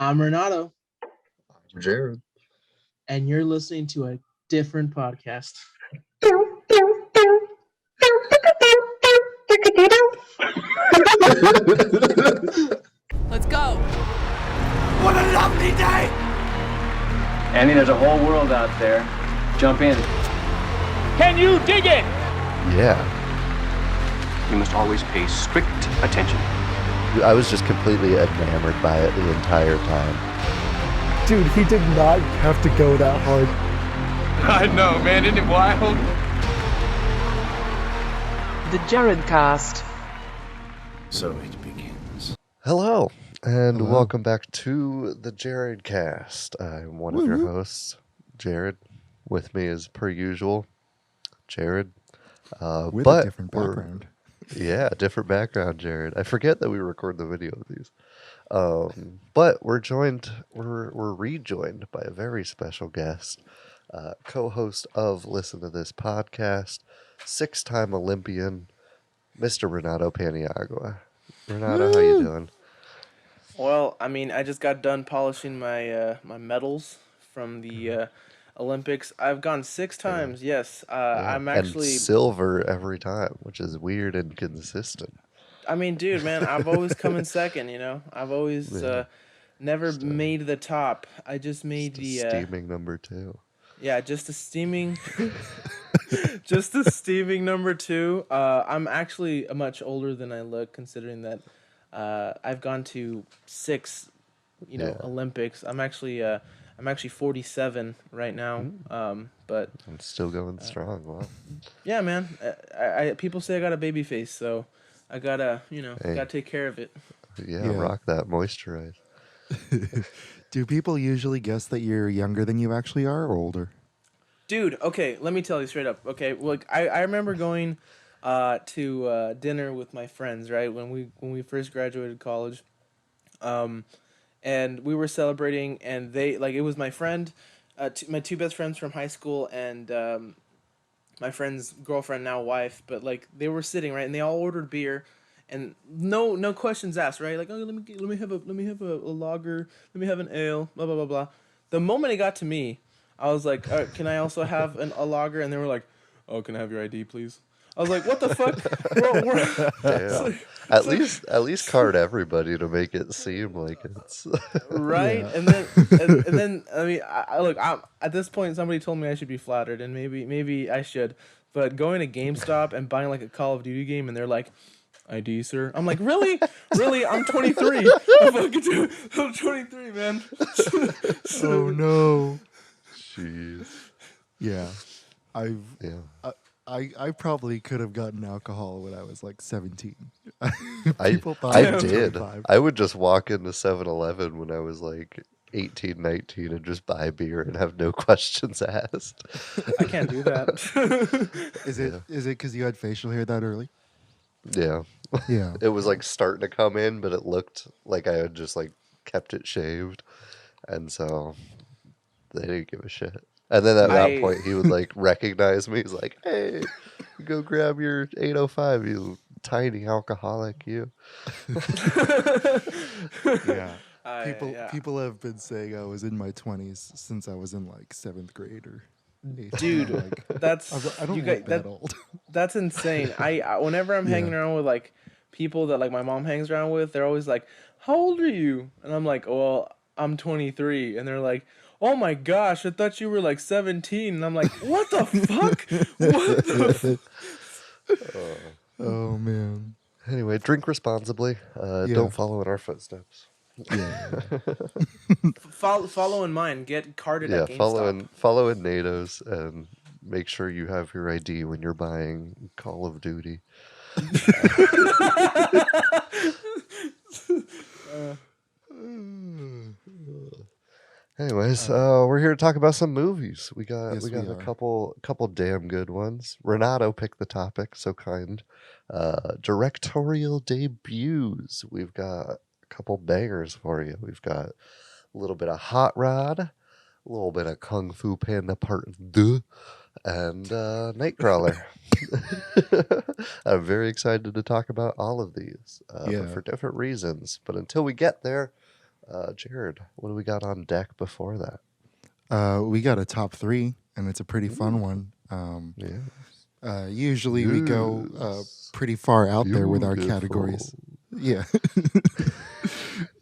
I'm Renato, I'm Jared. and you're listening to a different podcast. Let's go. What a lovely day! Andy, there's a whole world out there. Jump in. Can you dig it? Yeah. You must always pay strict attention. I was just completely enamored by it the entire time. Dude, he did not have to go that hard. I know, man. Isn't it wild? TheJaredcast. So it begins. Hello, and welcome back to the Jaredcast. I'm one of your hosts, Jared. With me is per usual, Jared. With a different background. Yeah, different background, Jared. I forget that we record the video of these. But we're rejoined by a very special guest, co-host of Listen to This podcast, 6-time Olympian, Mr. Renato Paniagua. Renato, how you doing? Well, I just got done polishing my my medals from the Olympics. I've gone 6 times. Yes, I'm actually and silver every time, which is weird and consistent. Dude, man, I've always come in second. I've always never made the top. I just made the steaming number 2. Yeah, just a steaming, just a steaming number 2. I'm actually much older than I look, considering that I've gone to 6, Olympics. I'm actually 47 right now. But I'm still going strong. Wow. Yeah, man. I people say I got a baby face, so I gotta gotta take care of it. Yeah, rock that moisturize. Do people usually guess that you're younger than you actually are, or older? Dude, okay, let me tell you straight up. Okay, like I remember going to dinner with my friends, right, when we first graduated college, and we were celebrating, and it was my friend, my 2 best friends from high school, and my friend's girlfriend, now wife, but they were sitting, right, and they all ordered beer. And no questions asked, right? Like, oh, let me have a lager, let me have an ale, blah blah blah blah. The moment it got to me, I was like, all right, can I also have a lager? And they were like, oh, can I have your ID, please? I was like, what the fuck? At least card everybody to make it seem like it's right. Yeah. And then I at this point, somebody told me I should be flattered, and maybe I should. But going to GameStop and buying a Call of Duty game, and they're like, ID, sir. I'm like, really? Really? I'm 23. I'm 23, man. Oh, no. Jeez. Yeah. I probably could have gotten alcohol when I was 17. I did. I would just walk into 7-Eleven when I was 18, 19 and just buy beer and have no questions asked. I can't do that. Is it because you had facial hair that early? Yeah. Yeah. It was starting to come in, but it looked like I had just kept it shaved. And so they didn't give a shit. And then at that point he would recognize me. He's like, hey, go grab your 805, you tiny alcoholic, you. Yeah. People have been saying I was in my 20s since I was in 7th grade or 8th. Dude, that's I don't look that old. That's insane. I whenever I'm hanging around with people that my mom hangs around with, they're always like, how old are you? And I'm like, well, I'm 23. And they're like, oh my gosh, I thought you were 17. And I'm like, what the fuck? What the Oh man. Anyway, drink responsibly. Don't follow in our footsteps. Yeah. Follow in mine. Get carded at GameStop. Follow in NATO's and make sure you have your ID when you're buying Call of Duty. Anyways, we're here to talk about some movies. We got a couple damn good ones. Renato picked the topic, so kind. Directorial debuts. We've got a couple bangers for you. We've got a little bit of Hot Rod, a little bit of Kung Fu Panda Part 2, and Nightcrawler. I'm very excited to talk about all of these, but for different reasons. But until we get there, Jared, what do we got on deck before that? We got a top 3, and it's a pretty fun one. Usually we go pretty far out there with our categories. Yeah.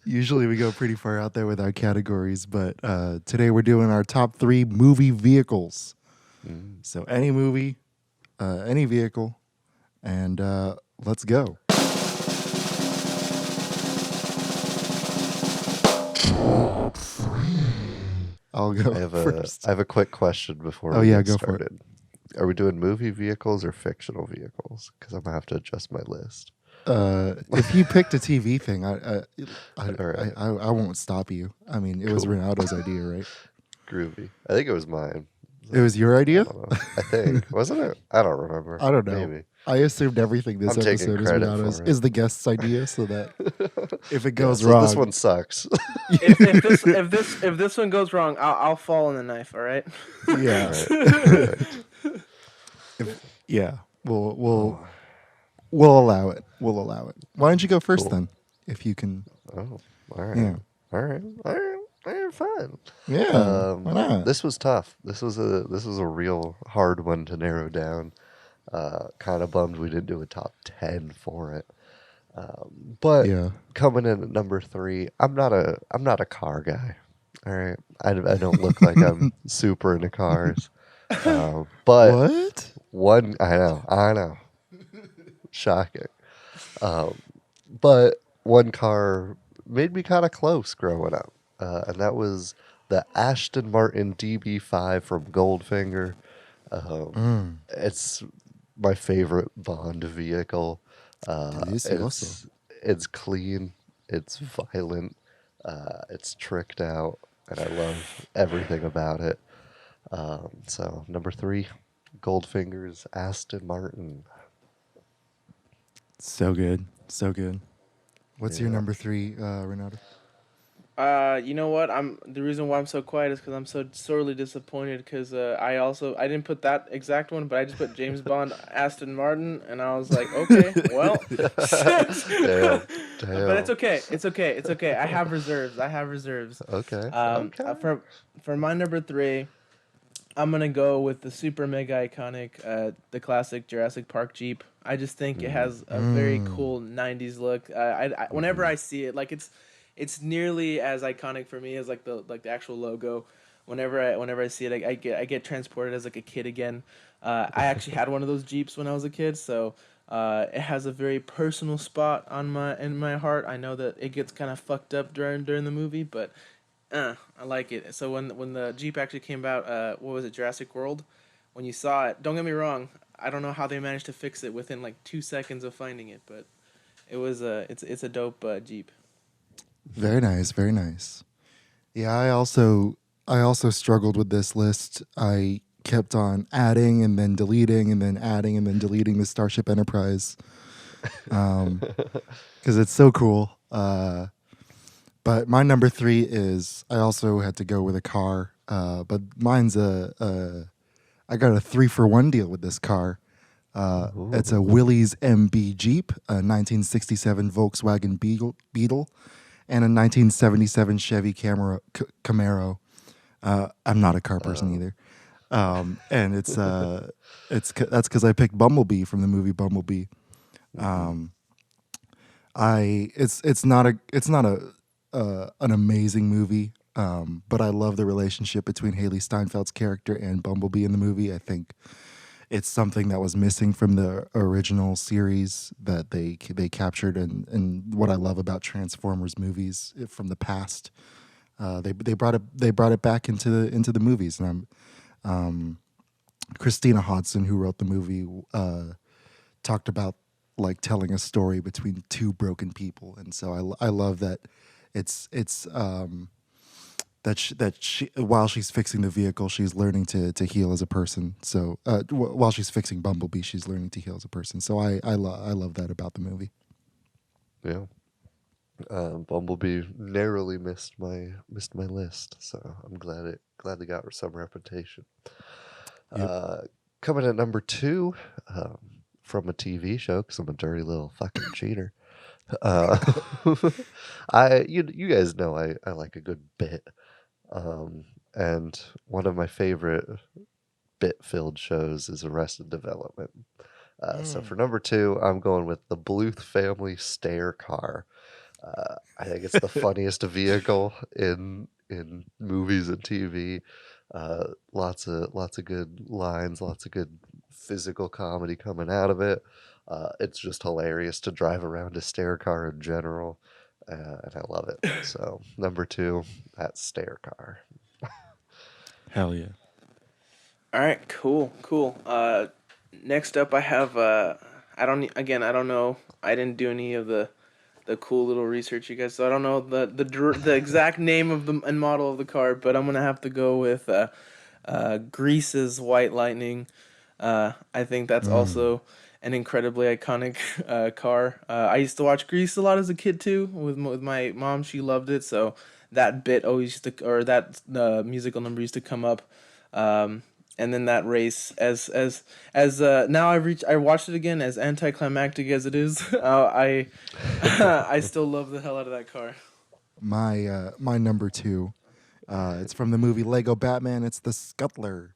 Usually we go pretty far out there with our categories, but today we're doing our top 3 movie vehicles. So any movie, any vehicle, and let's go. I'll go first. I have a quick question before we get started. Are we doing movie vehicles or fictional vehicles? Because I'm going to have to adjust my list. If you picked a TV thing, I won't stop you. I mean, it was Renato's idea, right? Groovy. I think it was mine. It was your idea? I think. Wasn't it? I don't remember. I don't know. Maybe. I assumed everything this episode is Renato's is the guest's idea, so that if it goes wrong, this one sucks. if this one goes wrong, I'll fall on the knife. All right. Yeah. We'll allow it. We'll allow it. Why don't you go first then, if you can? Oh, all right. Yeah. All right. Fine. Yeah. Why not? This was tough. This was a real hard one to narrow down. Kind of bummed we didn't do a top 10 for it. But coming in at number 3, I'm not a car guy. All right, I don't look like I'm super into cars. But what? I know, shocking. But one car made me kind of close growing up, and that was the Aston Martin DB5 from Goldfinger. It's my favorite Bond vehicle. It's clean, it's violent, it's tricked out, and I love everything about it. So number 3, Goldfinger's Aston Martin. So good. What's your number 3, Renato? You know what? The reason why I'm so quiet is because I'm so sorely disappointed. Because I didn't put that exact one, but I just put James Bond, Aston Martin, and I was like, okay, well, damn. But it's okay. I have reserves. Okay. For my number 3, I'm gonna go with the super mega iconic, the classic Jurassic Park Jeep. I just think it has a very cool '90s look. Whenever I see it, like it's nearly as iconic for me as like the actual logo. Whenever I see it, I get transported as like a kid again. I actually had one of those Jeeps when I was a kid, so it has a very personal spot in my heart. I know that it gets kind of fucked up during the movie, but I like it. So when the Jeep actually came out, what was it, Jurassic World? When you saw it, don't get me wrong, I don't know how they managed to fix it within like 2 seconds of finding it, but it's a dope Jeep. Very nice. Yeah, I also struggled with this list. I kept on adding and then deleting and then adding and then deleting the Starship Enterprise because it's so cool. But my number 3 is, I also had to go with a car, but mine's I got a 3-for-1 deal with this car. It's a Willys MB Jeep, a 1967 Volkswagen Beetle, and a 1977 Chevy Camaro. I'm not a car person either, and that's because I picked Bumblebee from the movie Bumblebee. It's not an amazing movie, but I love the relationship between Haley Steinfeld's character and Bumblebee in the movie. I think it's something that was missing from the original series that they captured, and what I love about Transformers movies from the past, they brought it back into the movies. And Christina Hodson, who wrote the movie, talked about like telling a story between two broken people, and so I love that it's that she while she's fixing the vehicle, she's learning to heal as a person. So while she's fixing Bumblebee, she's learning to heal as a person. So I love that about the movie. Yeah, Bumblebee narrowly missed my list, so I'm glad they got some reputation. Yep. Coming at number 2, from a TV show, because I'm a dirty little fucking cheater. Uh, you guys know I like a good bit. And one of my favorite bit-filled shows is Arrested Development. So for number 2, I'm going with the Bluth family stair car. I think it's the funniest vehicle in movies and TV. Lots of good lines, lots of good physical comedy coming out of it. It's just hilarious to drive around a stair car in general, and I love it. So number 2, that stair car. Hell yeah. All right, cool. Next up, I have I don't know. I didn't do any of the cool little research, you guys, so I don't know the exact name of the and model of the car, but I'm gonna have to go with Grease's White Lightning. I think that's also an incredibly iconic car. I used to watch Grease a lot as a kid too with my mom. She loved it, so that bit always used to, or that musical number used to come up. And then that race, as now I watched it again, as anticlimactic as it is. I I still love the hell out of that car. My number 2, it's from the movie Lego Batman. It's the Scuttler.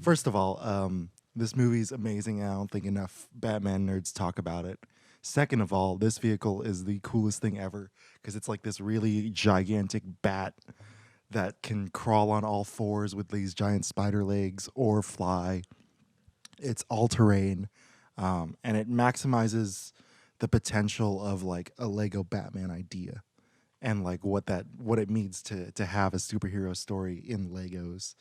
First of all, this movie's amazing. I don't think enough Batman nerds talk about it. Second of all, this vehicle is the coolest thing ever because it's like this really gigantic bat that can crawl on all fours with these giant spider legs or fly. It's all terrain, and it maximizes the potential of like a Lego Batman idea, and like what it means to have a superhero story in Legos.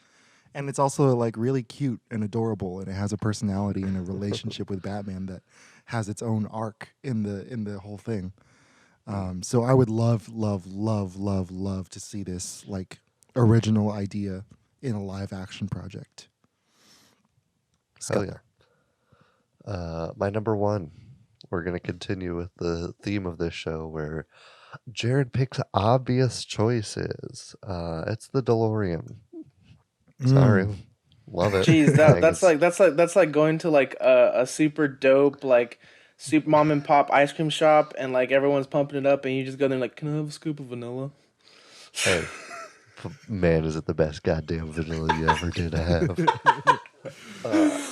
And it's also like really cute and adorable, and it has a personality and a relationship with Batman that has its own arc in the whole thing. So I would love to see this like original idea in a live action project. Hell yeah. My number 1, we're going to continue with the theme of this show where Jared picks obvious choices. It's the DeLorean. Sorry. Love it. Jeez, that's like going to like a super dope like super mom and pop ice cream shop and like everyone's pumping it up and you just go there and like, can I have a scoop of vanilla? Hey, man, is it the best goddamn vanilla you ever did have?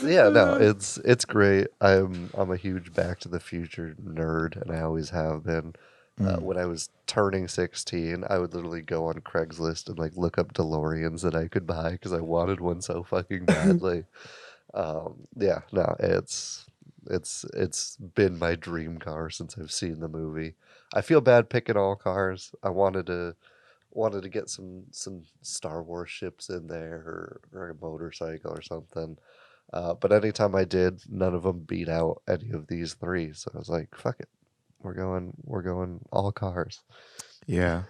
Yeah, no, it's great. I'm a huge Back to the Future nerd, and I always have been. When I was turning 16, I would literally go on Craigslist and like look up DeLoreans that I could buy because I wanted one so fucking badly. Yeah, no, it's been my dream car since I've seen the movie. I feel bad picking all cars. I wanted to get some Star Wars ships in there or a motorcycle or something. But anytime I did, none of them beat out any of these 3. So I was like, fuck it. We're going all cars. Yeah.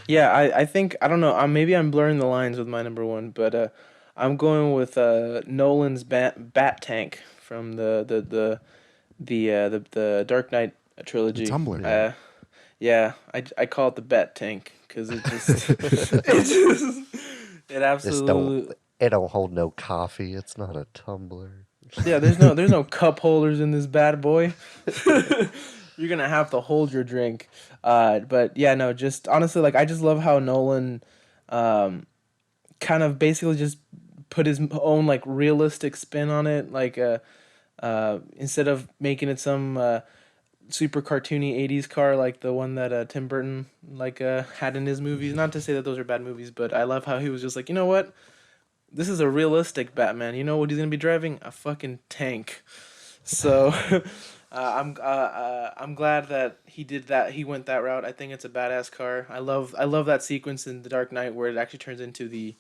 I think I don't know. Maybe I'm blurring the lines with my number 1, but I'm going with Nolan's Bat Tank from the Dark Knight trilogy. The Tumblr. Yeah, I call it the Bat Tank because it just it absolutely it don't hold no coffee. It's not a tumbler. Yeah, there's no cup holders in this bad boy. You're gonna have to hold your drink. But yeah, no, just honestly, like I just love how Nolan, kind of basically just put his own like realistic spin on it. Like, instead of making it some super cartoony '80s car like the one that Tim Burton like had in his movies. Not to say that those are bad movies, but I love how he was just like, you know what? This is a realistic Batman. You know what he's gonna be driving? A fucking tank. So I'm glad that he did that. He went that route. I think it's a badass car. I love that sequence in The Dark Knight where it actually turns into the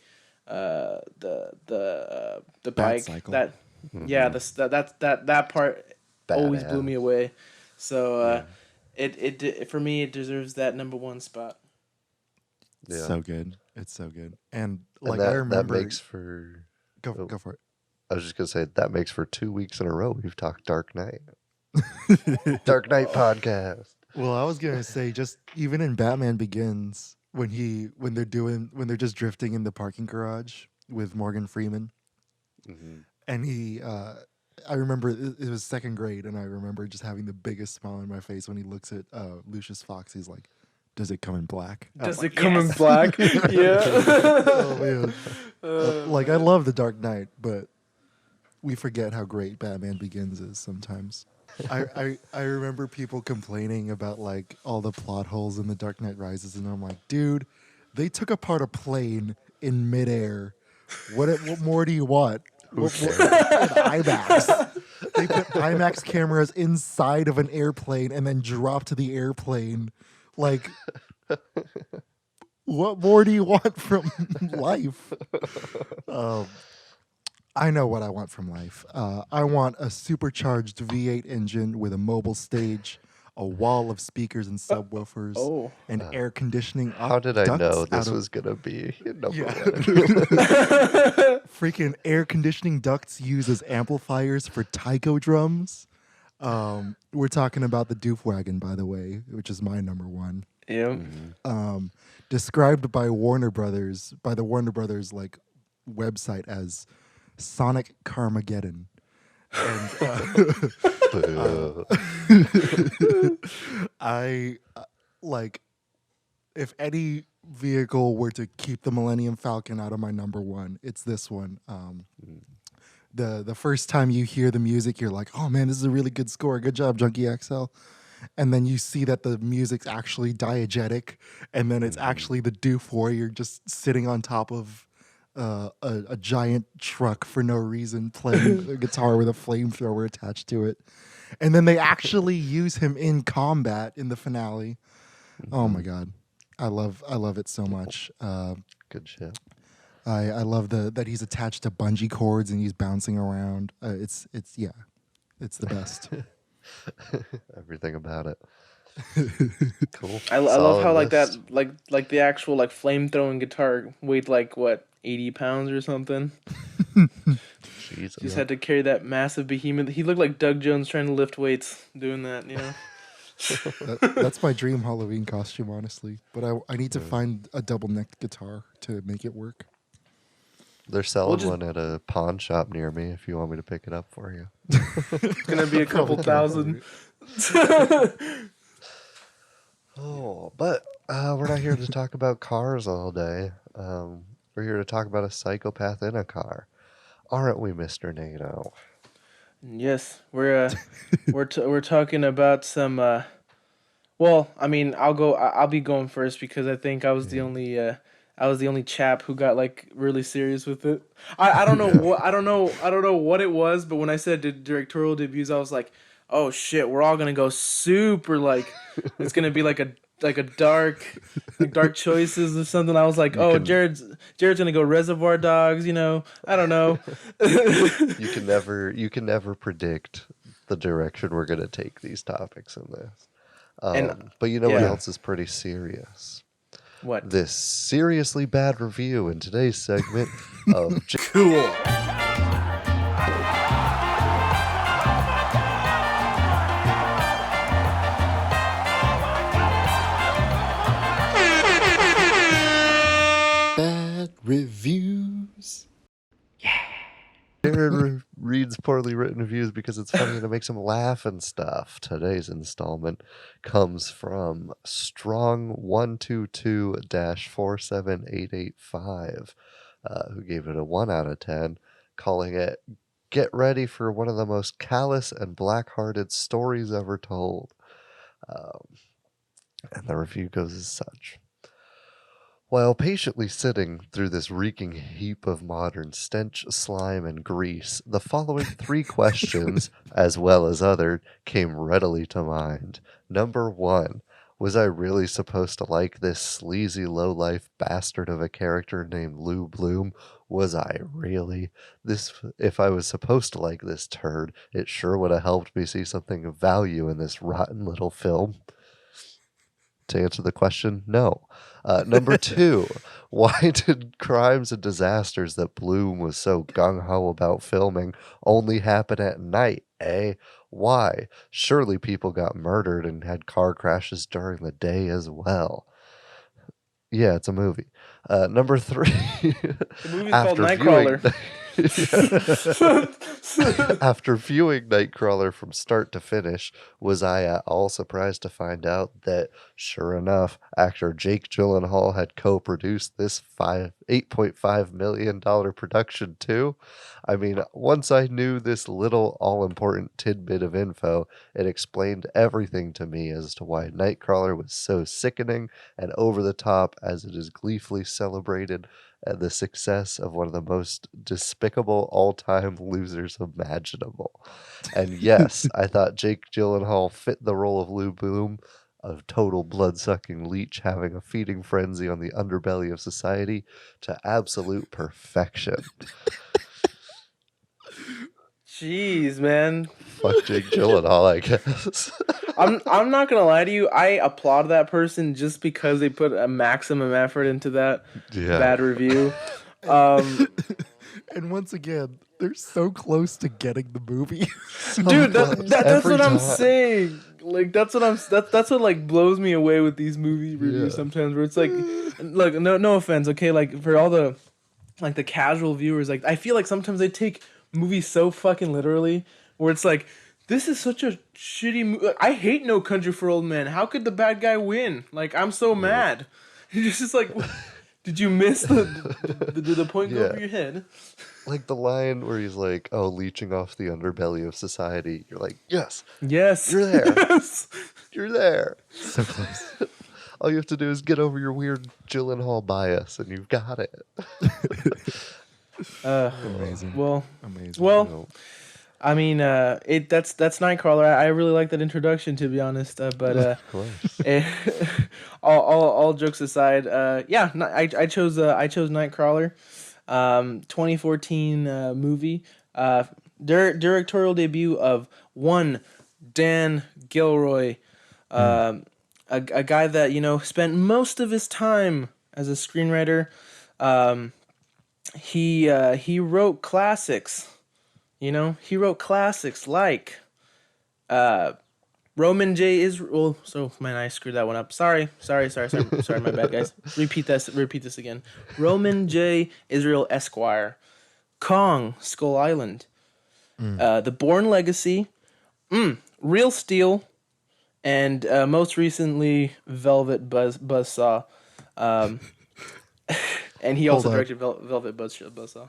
bike. Cycle. That yeah, that part always blew me away. So it for me it deserves that number 1 spot. Yeah. So good. It's so good. And like that, I remember that makes for go for it. I was just gonna say that makes for 2 weeks in a row we've talked Dark Knight. Dark Knight podcast. Well, I was gonna say just even in Batman Begins when they're just drifting in the parking garage with Morgan Freeman, and I remember it was second grade, and I remember just having the biggest smile on my face when he looks at Lucius Fox. He's like, "Does it come in black?" Does it come in black? Yeah. Oh man, like I love The Dark Knight, but we forget how great Batman Begins is sometimes. I remember people complaining about like all the plot holes in The Dark Knight Rises, and I'm like, dude, they took apart a plane in midair. What more do you want? IMAX. They put IMAX cameras inside of an airplane and then dropped the airplane. Like, what more do you want from life? I know what I want from life. I want a supercharged V8 engine with a mobile stage, a wall of speakers and subwoofers, and air conditioning. How did I know this was going to be number one? Freaking air conditioning ducts used as amplifiers for taiko drums. We're talking about the Doof Wagon, by the way, which is my number one. Yeah. Described by Warner Brothers, by the Warner Brothers like website as Sonic Carmageddon. And I like if any vehicle were to keep the Millennium Falcon out of my number one, it's this one. The first time you hear the music, you're like, "Oh man, this is a really good score. Good job, Junkie XL." And then you see that the music's actually diegetic, and then it's actually the Doof Warrior just sitting on top of a giant truck for no reason, playing a guitar with a flamethrower attached to it. And then they actually use him in combat in the finale. Oh my god, I love it so much. Good shit. I love that he's attached to bungee cords and he's bouncing around. It's the best. Everything about it. Cool. I love how like that like the actual like flame throwing guitar weighed like what 80 pounds or something. Jesus. Just had to carry that massive behemoth. He looked like Doug Jones trying to lift weights doing that, you know. That's my dream Halloween costume, honestly. But I need to find a double necked guitar to make it work. They're selling one at a pawn shop near me if you want me to pick it up for you. It's going to be a couple thousand. But we're not here to talk about cars all day. We're here to talk about a psychopath in a car. Aren't we, Mr. Nato? Yes, we're talking about some well, I mean, I'll be going first because I think I was the only chap who got like really serious with it. I don't know what I don't know what it was, but when I said directorial debuts, I was like, oh shit, we're all gonna go super like it's gonna be like a dark choices or something. I was like, Jared's gonna go Reservoir Dogs, you know. I don't know. You can never predict the direction we're gonna take these topics in this. But you know what else is pretty serious? What? This seriously bad review in today's segment of Cool. Bad reviews. Jared reads poorly written reviews because it's funny and it makes him laugh and stuff. Today's installment comes from Strong122-47885, who gave it a 1 out of 10, calling it "Get ready for one of the most callous and black-hearted stories ever told." And the review goes as such. While patiently sitting through this reeking heap of modern stench, slime, and grease, the following 3 questions, as well as other, came readily to mind. Number 1, was I really supposed to like this sleazy lowlife bastard of a character named Lou Bloom? Was I really? If I was supposed to like this turd, it sure would have helped me see something of value in this rotten little film. To answer the question, no. Number 2, why did crimes and disasters that Bloom was so gung-ho about filming only happen at night, eh? Why? Surely people got murdered and had car crashes during the day as well. Yeah, it's a movie. Number 3. The movie's called Nightcrawler. After viewing Nightcrawler from start to finish, was I at all surprised to find out that, sure enough, actor Jake Gyllenhaal had co-produced this $8.5 million production too? I mean, once I knew this little all-important tidbit of info, it explained everything to me as to why Nightcrawler was so sickening and over the top as it is gleefully celebrated and the success of one of the most despicable all-time losers imaginable. And yes, I thought Jake Gyllenhaal fit the role of Lou Bloom, a total blood-sucking leech having a feeding frenzy on the underbelly of society, to absolute perfection. Jeez, man. Fuck Jake Gyllenhaal, I guess. I'm not gonna lie to you. I applaud that person just because they put a maximum effort into that bad review. And once again, they're so close to getting the movie. Dude, that's what I'm saying. Like that's what like blows me away with these movie reviews sometimes, where it's like, look, no offense, okay, like for all the like the casual viewers, like I feel like sometimes they take movies so fucking literally, where it's like, this is such a shitty movie. I hate No Country for Old Men. How could the bad guy win? Like, I'm so mad. You're just like, did you miss the point go over your head? Like the line where he's like, oh, leeching off the underbelly of society. You're like, yes. Yes. You're there. Yes. You're there. So close. All you have to do is get over your weird Gyllenhaal bias, and you've got it. Amazing. Well, amazing. Well, I mean, that's Nightcrawler. I really like that introduction, to be honest. But all jokes aside, I chose Nightcrawler, 2014 movie, directorial debut of one Dan Gilroy, a guy that spent most of his time as a screenwriter. He wrote classics. He wrote classics like Roman J. Israel. So man, I screwed that one up. Sorry, my bad, guys. Repeat this again. Roman J. Israel Esquire, Kong, Skull Island, The Bourne Legacy, Real Steel, and most recently Velvet Buzzsaw. And he also directed Velvet Buzzsaw.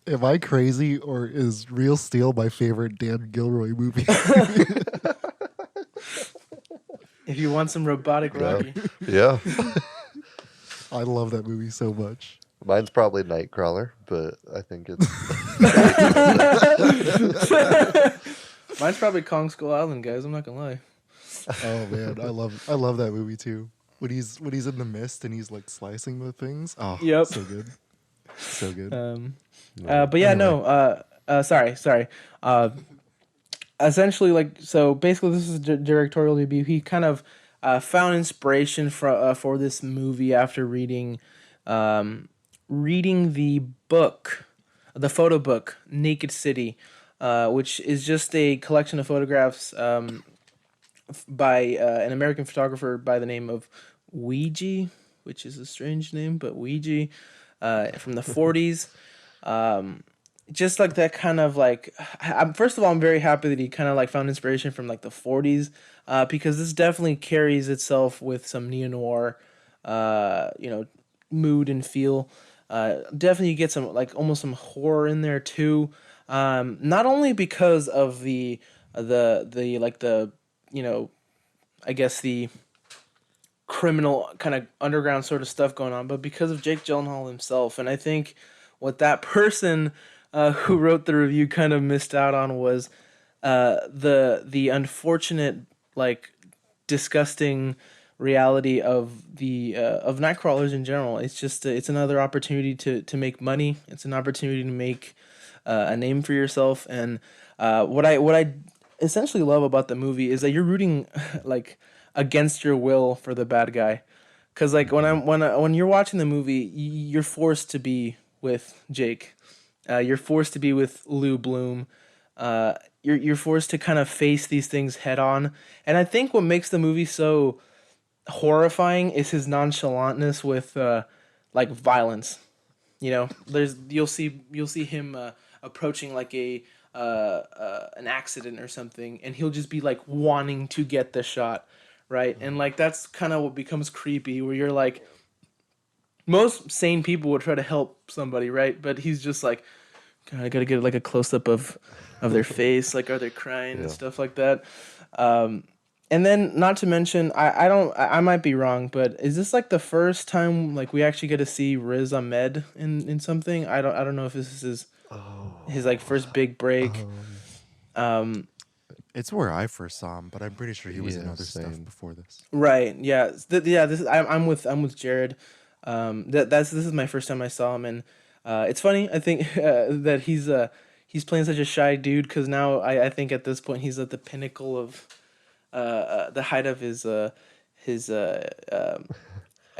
Am I crazy, or is Real Steel my favorite Dan Gilroy movie? If you want some robotic Rocky. Yeah. I love that movie so much. Mine's probably Nightcrawler, but I think it's... Mine's probably Kong Skull Island, guys. I'm not gonna lie. Oh man, I love that movie too. When he's in the mist and he's like slicing the things. Oh, yep. So good. So good. But yeah, anyway. Sorry. Essentially, like, so basically this is a directorial debut. He kind of found inspiration for this movie after reading the book, the photo book, Naked City, which is just a collection of photographs by an American photographer by the name of Ouija, which is a strange name, but Ouija, from the 40s. Just like that kind of like, first of all, I'm very happy that he kind of like found inspiration from like the 40s, because this definitely carries itself with some neo-noir, mood and feel. Definitely you get some like almost some horror in there too. Not only because of the I guess the criminal kind of underground sort of stuff going on, but because of Jake Gyllenhaal himself. And I think what that person who wrote the review kind of missed out on was the unfortunate, like, disgusting reality of of Nightcrawlers in general. It's just it's another opportunity to make money. It's an opportunity to make a name for yourself. And what I essentially love about the movie is that you're rooting like against your will for the bad guy, because like when you're watching the movie, you're forced to be with Jake. You're forced to be with Lou Bloom. You're forced to kind of face these things head on. And I think what makes the movie so horrifying is his nonchalantness with like violence. You'll see him approaching like an accident or something, and he'll just be like wanting to get the shot, right? And like that's kind of what becomes creepy, where you're like, most sane people would try to help somebody, right? But he's just like, God, I gotta get like a close up of their face, like are they crying and stuff like that. And then, not to mention, I might be wrong, but is this like the first time like we actually get to see Riz Ahmed in something? I don't know if this is his like first big break. It's where I first saw him, but I'm pretty sure he was in other stuff before this. Right? Yeah. This is, I'm with Jared. This is my first time I saw him, and it's funny. I think that he's playing such a shy dude, because now I think at this point he's at the pinnacle of the height of his I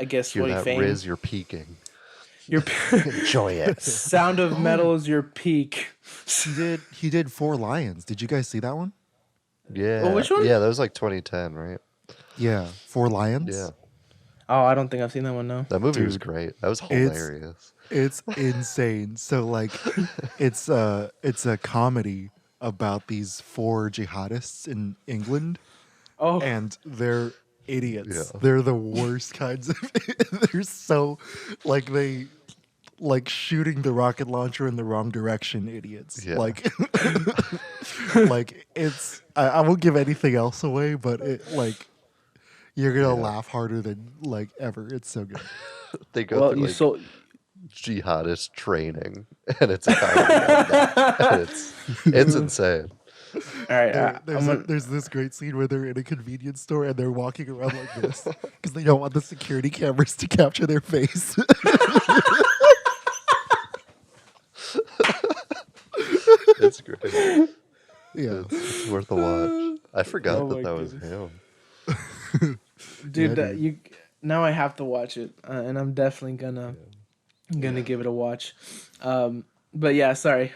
guess Hear that, fame. Riz, you're peaking. Your Enjoy it. Sound of Metal is your peak. He did Four Lions. Did you guys see that one? Yeah. Oh, which one? Yeah, that was like 2010, right? Yeah, Four Lions. Yeah. Oh, I don't think I've seen that one. No. That movie was great. That was hilarious. It's insane. So like, it's a comedy about these 4 jihadists in England. Oh. And they're idiots. Yeah. They're the worst kinds of. They're so like they like shooting the rocket launcher in the wrong direction. Idiots. Yeah. Like, like it's. I won't give anything else away, but it like you're gonna laugh harder than like ever. It's so good. They go through like jihadist training, and it's a comedy. It's insane. All right. There's this great scene where they're in a convenience store and they're walking around like this because they don't want the security cameras to capture their face. It's great. Yeah, it's worth a watch. I forgot that was him. Dude, now I have to watch it, and I'm definitely gonna give it a watch. But yeah, sorry.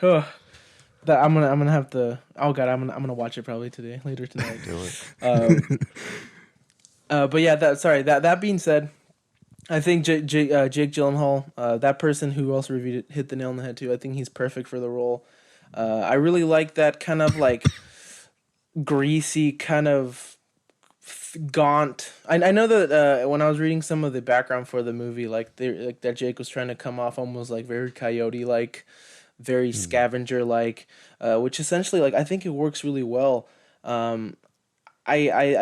I'm gonna have to. Oh god, I'm gonna watch it probably later tonight. Do it. But yeah, that being said, I think Jake Gyllenhaal, that person who also reviewed it, hit the nail on the head too. I think he's perfect for the role. I really like that kind of like greasy, kind of gaunt. I know that when I was reading some of the background for the movie, like that Jake was trying to come off almost like very coyote like, very scavenger like, which essentially like I think it works really well. I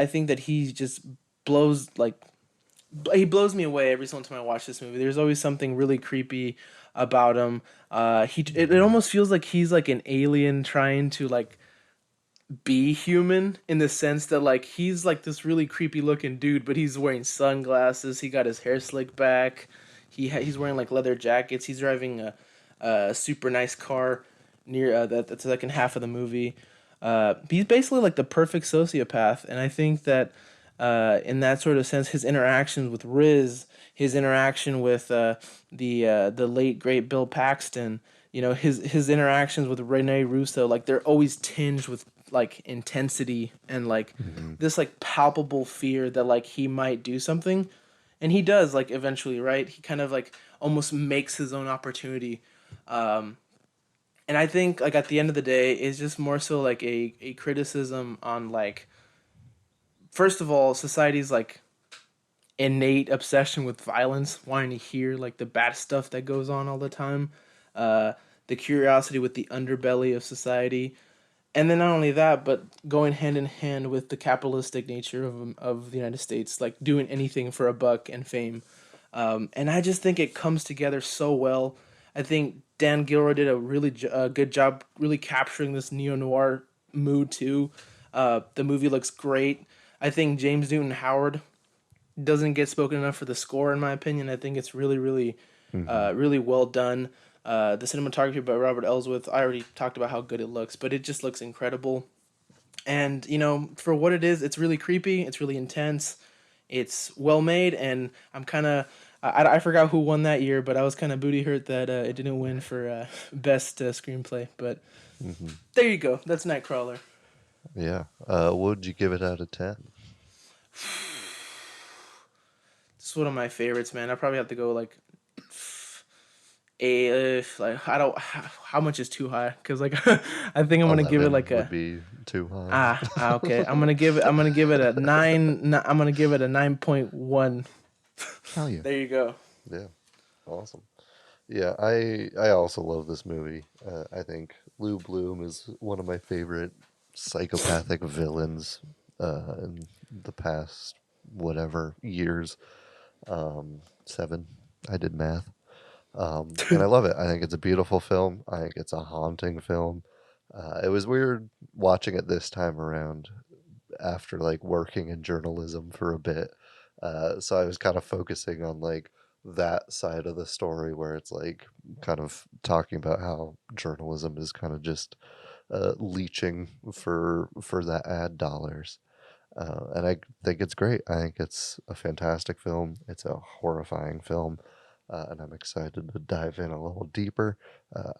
think that he just blows me away every single time I watch this movie. There's always something really creepy about him. It almost feels like he's like an alien trying to like be human, in the sense that like he's like this really creepy looking dude, but he's wearing sunglasses. He got his hair slicked back. He's wearing like leather jackets. He's driving a super nice car near that's the second half of the movie. He's basically like the perfect sociopath, and I think that in that sort of sense, his interactions with Riz, his interaction with the late great Bill Paxton, his interactions with Rene Russo, like they're always tinged with like intensity and like this like palpable fear that like he might do something, and he does like eventually, right? He kind of like almost makes his own opportunity. And I think like at the end of the day, it's just more so like a criticism on like, first of all, society's like innate obsession with violence, wanting to hear like the bad stuff that goes on all the time, the curiosity with the underbelly of society, and then not only that, but going hand in hand with the capitalistic nature of the United States, like doing anything for a buck and fame. And I just think it comes together so well. I think Dan Gilroy did a really good job really capturing this neo-noir mood too. The movie looks great. I think James Newton Howard doesn't get spoken enough for the score, in my opinion. I think it's really, really, really well done. The cinematography by Robert Ellsworth, I already talked about how good it looks, but it just looks incredible. And, for what it is, it's really creepy. It's really intense. It's well made, and I'm kind of... I forgot who won that year, but I was kind of booty hurt that it didn't win for best screenplay. But there you go. That's Nightcrawler. Yeah. What would you give it out of 10? It's one of my favorites, man. I probably have to go like like I don't. How much is too high? Because like I think I'm gonna give it 11 like would a be too high. okay. I'm gonna give it a 9. I'm gonna give it a 9.1. Hell yeah. There you go. Yeah, awesome. Yeah, I also love this movie. I think Lou Bloom is one of my favorite psychopathic villains in the past whatever years. 7. I did math. And I love it. I think it's a beautiful film. I think it's a haunting film. It was weird watching it this time around after like working in journalism for a bit. So I was kind of focusing on like that side of the story where it's like kind of talking about how journalism is kind of just leeching for that ad dollars. And I think it's great. I think it's a fantastic film. It's a horrifying film, and I'm excited to dive in a little deeper.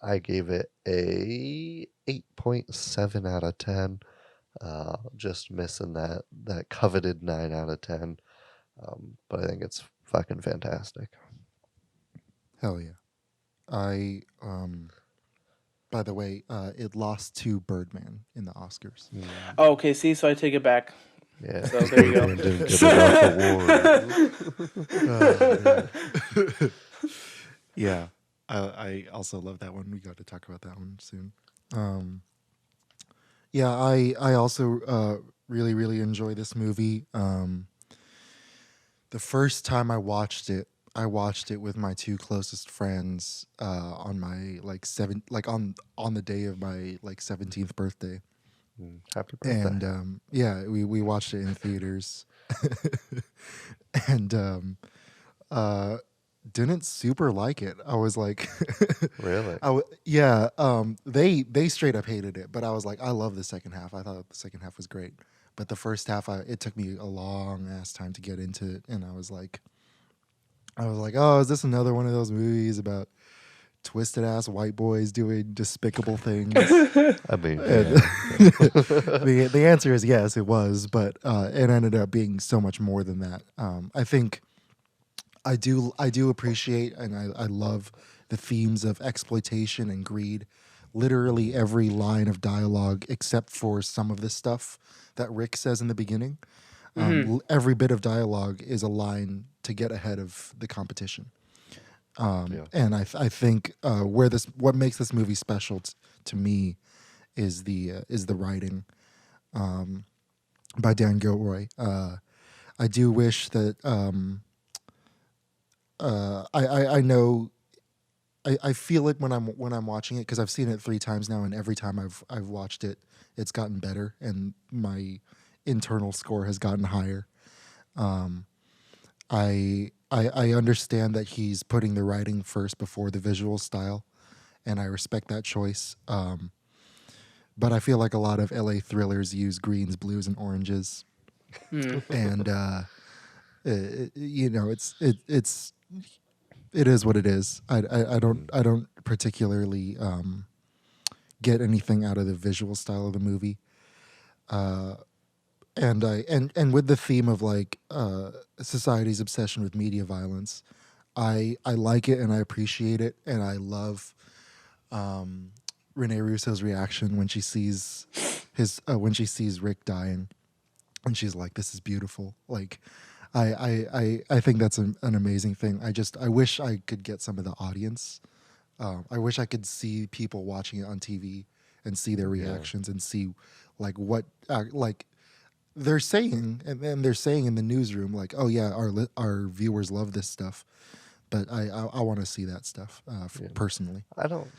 I gave it a 8.7 out of 10. Just missing that coveted 9 out of 10. But I think it's fucking fantastic. Hell yeah. By the way, it lost to Birdman in the Oscars. Oh, okay. See, so I take it back. Yeah. So there you go. Didn't get enough award. Yeah. I also love that one. We got to talk about that one soon. Yeah, I also really, really enjoy this movie. The first time I watched it with my 2 closest friends on my on the day of my 17th birthday. Happy birthday. And yeah, we watched it in theaters. And didn't super like it. I was like, Really? Yeah. They straight up hated it, but I was like, I love the second half. I thought the second half was great, but the first half, it took me a long ass time to get into it, and I was like, oh, is this another one of those movies about twisted ass white boys doing despicable things? I mean, yeah. The answer is yes, it was, but it ended up being so much more than that. I think I do appreciate, and I love the themes of exploitation and greed. Literally every line of dialogue, except for some of the stuff that Rick says in the beginning, every bit of dialogue is a line to get ahead of the competition. And I think what makes this movie special to me is the writing by Dan Gilroy. I do wish that I know I feel it when I'm watching it, because I've seen it 3 times now, and every time I've watched it, it's gotten better, and my internal score has gotten higher. I understand that he's putting the writing first before the visual style, and I respect that choice. But I feel like a lot of LA thrillers use greens, blues, and oranges, and it is what it is. I don't particularly get anything out of the visual style of the movie. And with the theme of society's obsession with media violence, I like it and I appreciate it, and I love Rene Russo's reaction when she sees Rick dying, and she's like, "This is beautiful." Like, I think that's an amazing thing. I wish I could get some of the audience. I wish I could see people watching it on TV and see their reactions and see what they're saying, and they're saying in the newsroom, like, "Oh yeah, our viewers love this stuff," but I want to see that stuff personally.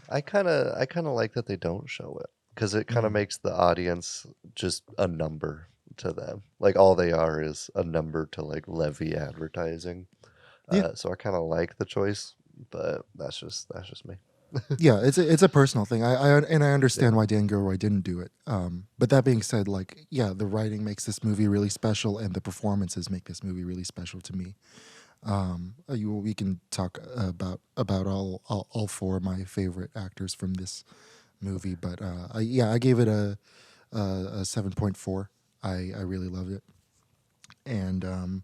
I kind of like that they don't show it, because it kind of makes the audience just a number to them. Like, all they are is a number to levy advertising. So I kind of like the choice, but that's just me. Yeah, it's a personal thing. I understand why Dan Gilroy didn't do it. But that being said, the writing makes this movie really special, and the performances make this movie really special to me. We can talk about all 4 of my favorite actors from this movie, but I gave it a 7.4. I really loved it, and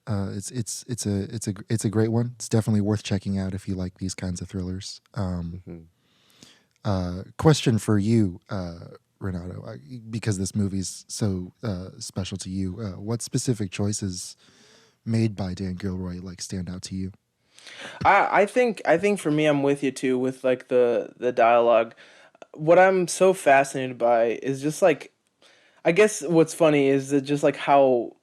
It's a great one. It's definitely worth checking out if you like these kinds of thrillers. Question for you, Renato, because this movie's so special to you. What specific choices made by Dan Gilroy stand out to you? I think for me, I'm with you too with like the dialogue. What I'm so fascinated by is just like, I guess what's funny is that just like how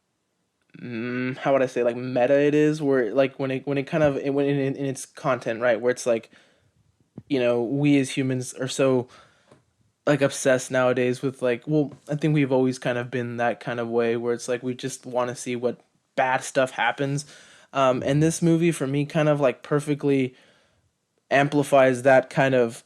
would I say, like meta it is, where like when it kind of when in its content, right, where it's like, we as humans are so like obsessed nowadays with like, well, I think we've always kind of been that kind of way where it's like we just want to see what bad stuff happens. And this movie for me kind of like perfectly amplifies that kind of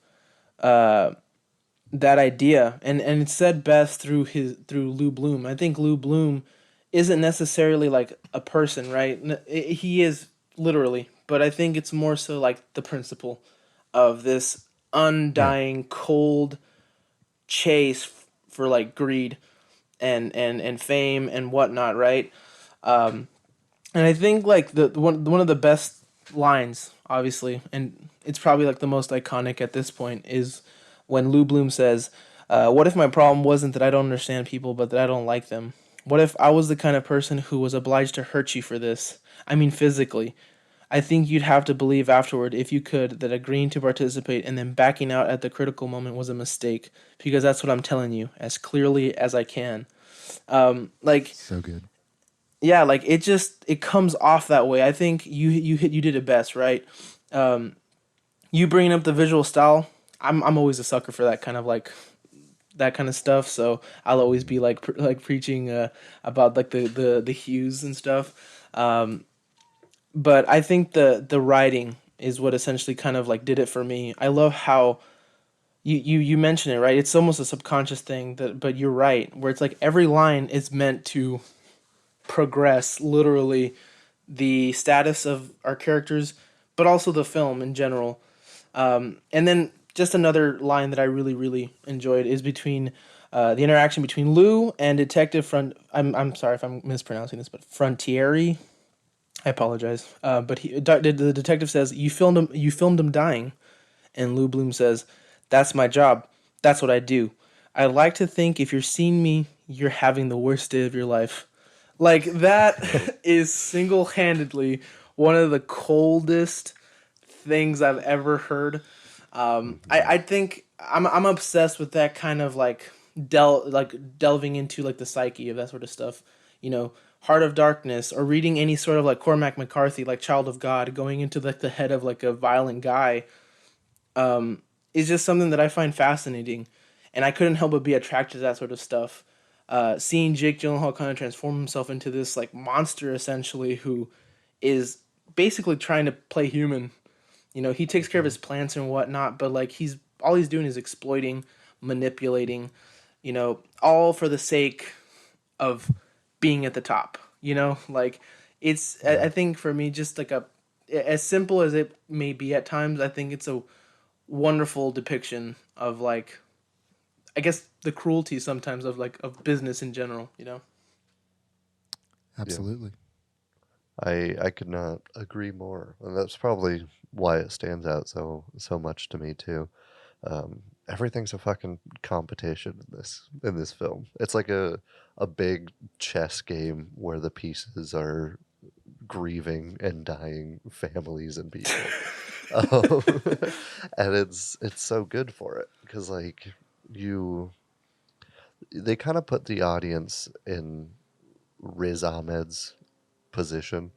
that idea, and it's said best through Lou Bloom. I think Lou Bloom isn't necessarily like a person, right? He is literally, but I think it's more so like the principle of this undying cold chase for like greed and fame and whatnot, right? And I think like the one of the best lines, obviously, and it's probably like the most iconic at this point, is when Lou Bloom says, "What if my problem wasn't that I don't understand people, but that I don't like them? What if I was the kind of person who was obliged to hurt you for this? I mean, physically. I think you'd have to believe afterward, if you could, that agreeing to participate and then backing out at the critical moment was a mistake, because that's what I'm telling you, as clearly as I can." Like, so good. Yeah, like it comes off that way. I think you did it best, right? You bringing up the visual style. I'm always a sucker for that kind of that kind of stuff. So I'll always be like preaching about like the hues and stuff. But I think the writing is what essentially kind of like did it for me. I love how you mention it, right? It's almost a subconscious thing but you're right, where it's like every line is meant to progress literally the status of our characters, but also the film in general. And then just another line that I really, really enjoyed is between the interaction between Lou and Detective I'm sorry if I'm mispronouncing this, but Frontieri. I apologize. But the detective says, You filmed him dying," and Lou Bloom says, "That's my job. That's what I do. I like to think if you're seeing me, you're having the worst day of your life." Like, that is single-handedly one of the coldest things I've ever heard. I think I'm obsessed with that kind of like delving into like the psyche of that sort of stuff. Heart of Darkness, or reading any sort of like Cormac McCarthy, like Child of God, going into like the head of like a violent guy, is just something that I find fascinating, and I couldn't help but be attracted to that sort of stuff. Seeing Jake Gyllenhaal kind of transform himself into this like monster, essentially, who is basically trying to play human. He takes care of his plants and whatnot, but like he's doing is exploiting, manipulating, all for the sake of being at the top. Like it's I think for me, just like as simple as it may be at times, I think it's a wonderful depiction of like, I guess, the cruelty sometimes of like of business in general. Absolutely. I could not agree more, and that's probably why it stands out so much to me too. Everything's a fucking competition in this film. It's like a big chess game where the pieces are grieving and dying families and people. And it's so good for it, because like they kind of put the audience in Riz Ahmed's position.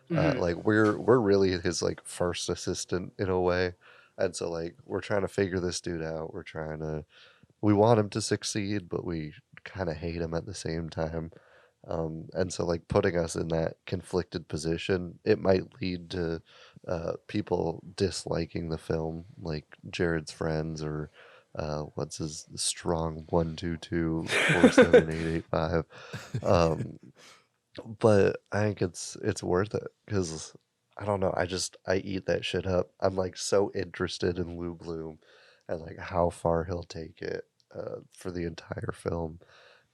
Like we're really his like first assistant in a way, and so like we're trying to figure this dude out. We want him to succeed, but we kind of hate him at the same time. And so like putting us in that conflicted position, it might lead to people disliking the film, like Jared's friends, or what's his strong 122478885. But I think it's worth it, because I don't know, I eat that shit up. I'm like so interested in Lou Bloom and like how far he'll take it for the entire film.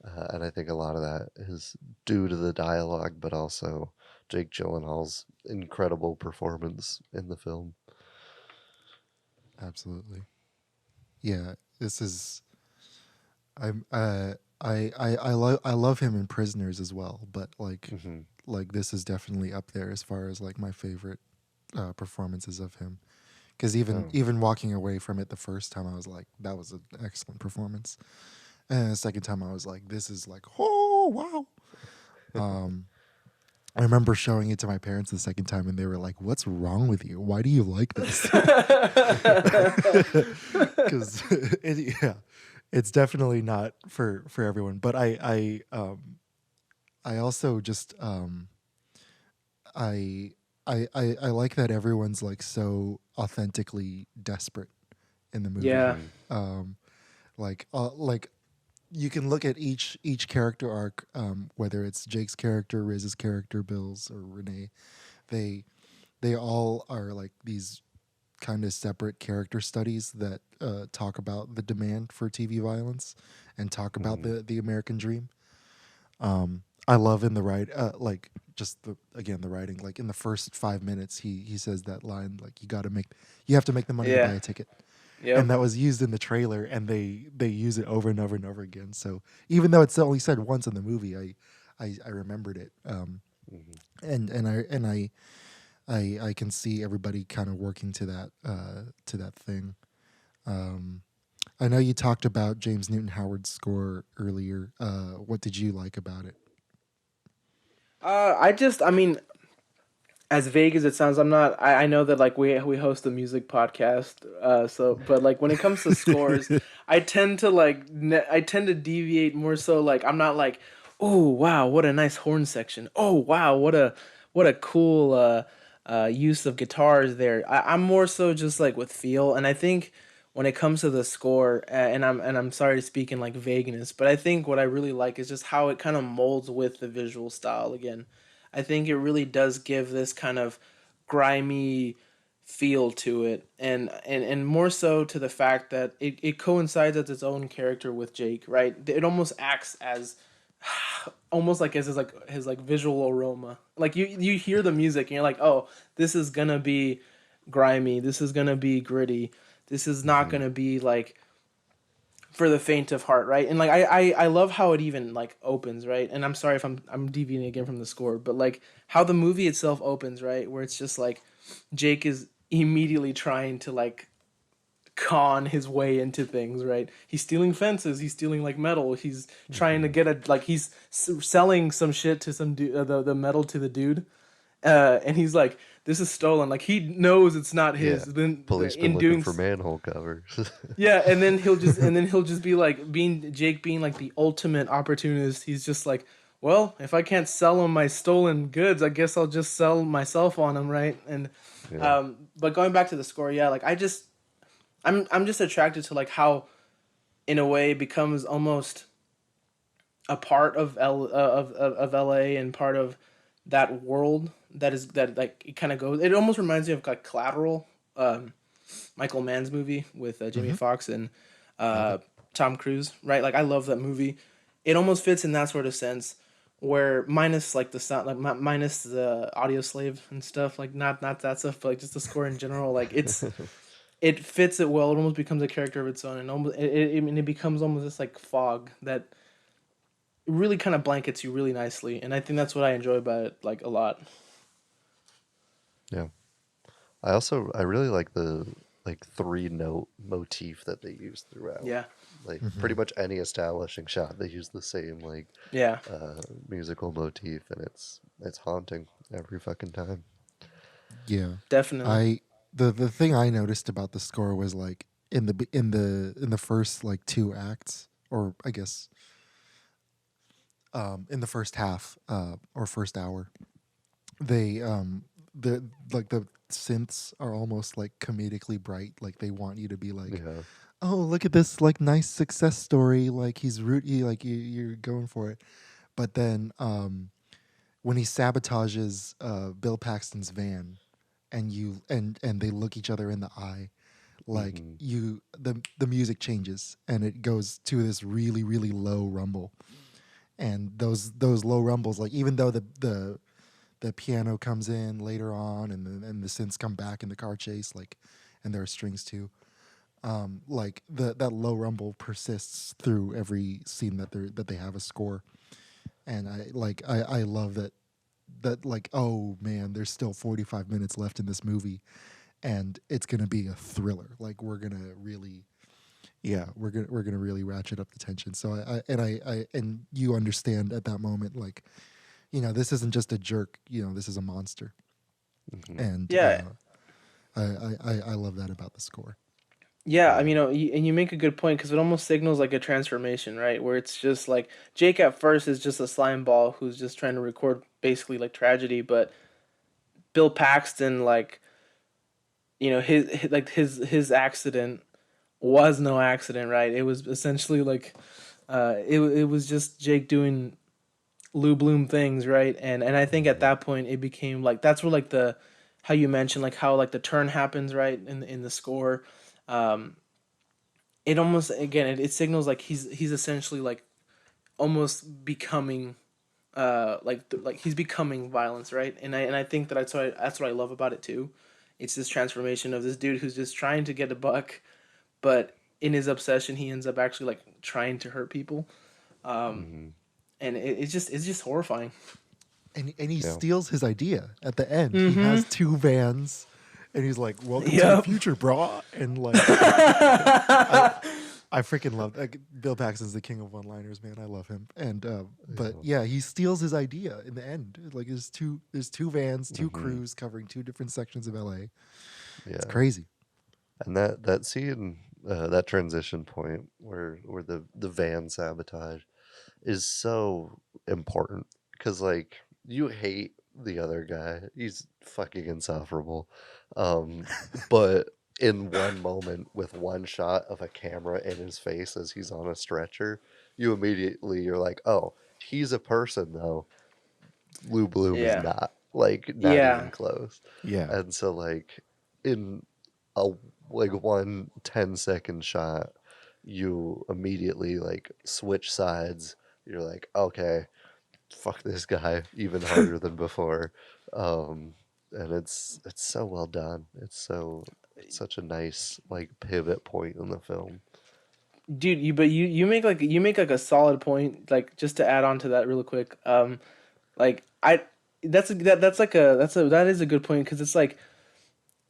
And I think a lot of that is due to the dialogue, but also Jake Gyllenhaal's incredible performance in the film. Absolutely. Yeah, this is. I love him in Prisoners as well, but like this is definitely up there as far as like my favorite performances of him. Because even walking away from it the first time, I was like, that was an excellent performance. And the second time, I was like, this is like, oh wow. I remember showing it to my parents the second time, and they were like, "What's wrong with you? Why do you like this?" Because it's definitely not for everyone. But I also just I like that everyone's like so authentically desperate in the movie. Yeah. Like you can look at each character arc, whether it's Jake's character, Riz's character, Bill's, or Renee. They all are like these kind of separate character studies that talk about the demand for TV violence and talk about the American dream. I love in the like just the writing. Like in the first 5 minutes, he says that line like you have to make the money to buy a ticket. Yep. And that was used in the trailer, and they use it over and over and over again. So even though it's only said once in the movie, I remembered it, and I can see everybody kind of working to that thing. I know you talked about James Newton Howard's score earlier. What did you like about it? I mean, as vague as it sounds, I know that like we host a music podcast, but like when it comes to scores, I tend to deviate more so. Like I'm not like, oh wow, what a nice horn section. Oh wow, what a cool use of guitars there. I'm more so just like with feel, and I think when it comes to the score, and I'm sorry to speak in like vagueness, but I think what I really like is just how it kind of molds with the visual style again. I think it really does give this kind of grimy feel to it, and more so to the fact that it coincides as its own character with Jake, right? It almost acts as almost like as his like visual aroma. Like you hear the music and you're like, oh, this is gonna be grimy, this is gonna be gritty, this is not gonna be like for the faint of heart, right? And like I love how it even like opens, right? And I'm sorry if I'm deviating again from the score, but like how the movie itself opens, right? Where it's just like Jake is immediately trying to like con his way into things, right? He's stealing fences, he's stealing like metal, he's trying to get he's selling some shit to some dude, the metal to the dude, and he's like, this is stolen. Like he knows it's not his. Yeah. Then Policeman looking for manhole covers. yeah, and then he'll just be like Jake being like the ultimate opportunist. He's just like, well, if I can't sell him my stolen goods, I guess I'll just sell myself on him, right? And but going back to the score, yeah, like I'm just attracted to like how, in a way, it becomes almost a part of LA and part of that world that like it kind of goes. It almost reminds me of like Collateral, Michael Mann's movie with Jamie Foxx and Tom Cruise, right? Like I love that movie. It almost fits in that sort of sense, where minus like the sound, like minus the audio slave and stuff, like not that stuff, but like just the score in general. Like it fits it well. It almost becomes a character of its own, and almost it becomes almost this like fog that really kind of blankets you really nicely. And I think that's what I enjoy about it like a lot. Yeah. I really like the like 3-note motif that they use throughout. Yeah. Like pretty much any establishing shot, they use the same like musical motif, and it's haunting every fucking time. Yeah, definitely. The thing I noticed about the score was like in the first like 2 acts, or I guess in the first half or first hour, they the synths are almost like comedically bright. Like they want you to be like, oh, look at this like nice success story. Like he's like you're going for it. But then when he sabotages Bill Paxton's van, and they look each other in the eye, like the music changes and it goes to this really really low rumble, and those low rumbles, like even though the the piano comes in later on, and the synths come back in the car chase, like, and there are strings too. Like that low rumble persists through every scene that they have a score, and I love that like, oh man, there's still 45 minutes left in this movie, and it's gonna be a thriller. Like we're gonna really ratchet up the tension. So I you understand at that moment, like, this isn't just a jerk, this is a monster. Mm-hmm. And Yeah. I love that about the score. Yeah, I mean, and you make a good point because it almost signals like a transformation, right? Where it's just like Jake at first is just a slime ball who's just trying to record basically like tragedy, but Bill Paxton, like, his accident was no accident, right? It was essentially like, it was just Jake doing Lou Bloom things, right? And I think at that point it became like that's where like how you mentioned like how like the turn happens, right, in the score. It almost again it signals like he's essentially like almost becoming like he's becoming violence, right? And I think that's what I love about it too. It's this transformation of this dude who's just trying to get a buck, but in his obsession he ends up actually like trying to hurt people. And it's just horrifying. And he steals his idea at the end. Mm-hmm. He has two vans. And he's like, "Welcome to the future, brah." And like, I freaking love Bill Paxton's the king of one-liners, man. I love him. And but yeah, he steals his idea in the end. Like there's two vans, two crews covering two different sections of LA. Yeah, it's crazy. And that scene, that transition point where the van sabotage is so important because like you hate the other guy. He's fucking insufferable. But in one moment with one shot of a camera in his face as he's on a stretcher, you're like, oh, he's a person though. Lou Bloom is not. Like not even close. Yeah. And so like in a like 1 10-second shot, you immediately like switch sides. You're like, okay, fuck this guy even harder than before. And it's so well done. It's such a nice like pivot point in the film. Dude, you make like a solid point, like just to add on to that real quick. Like that is a good point because it's like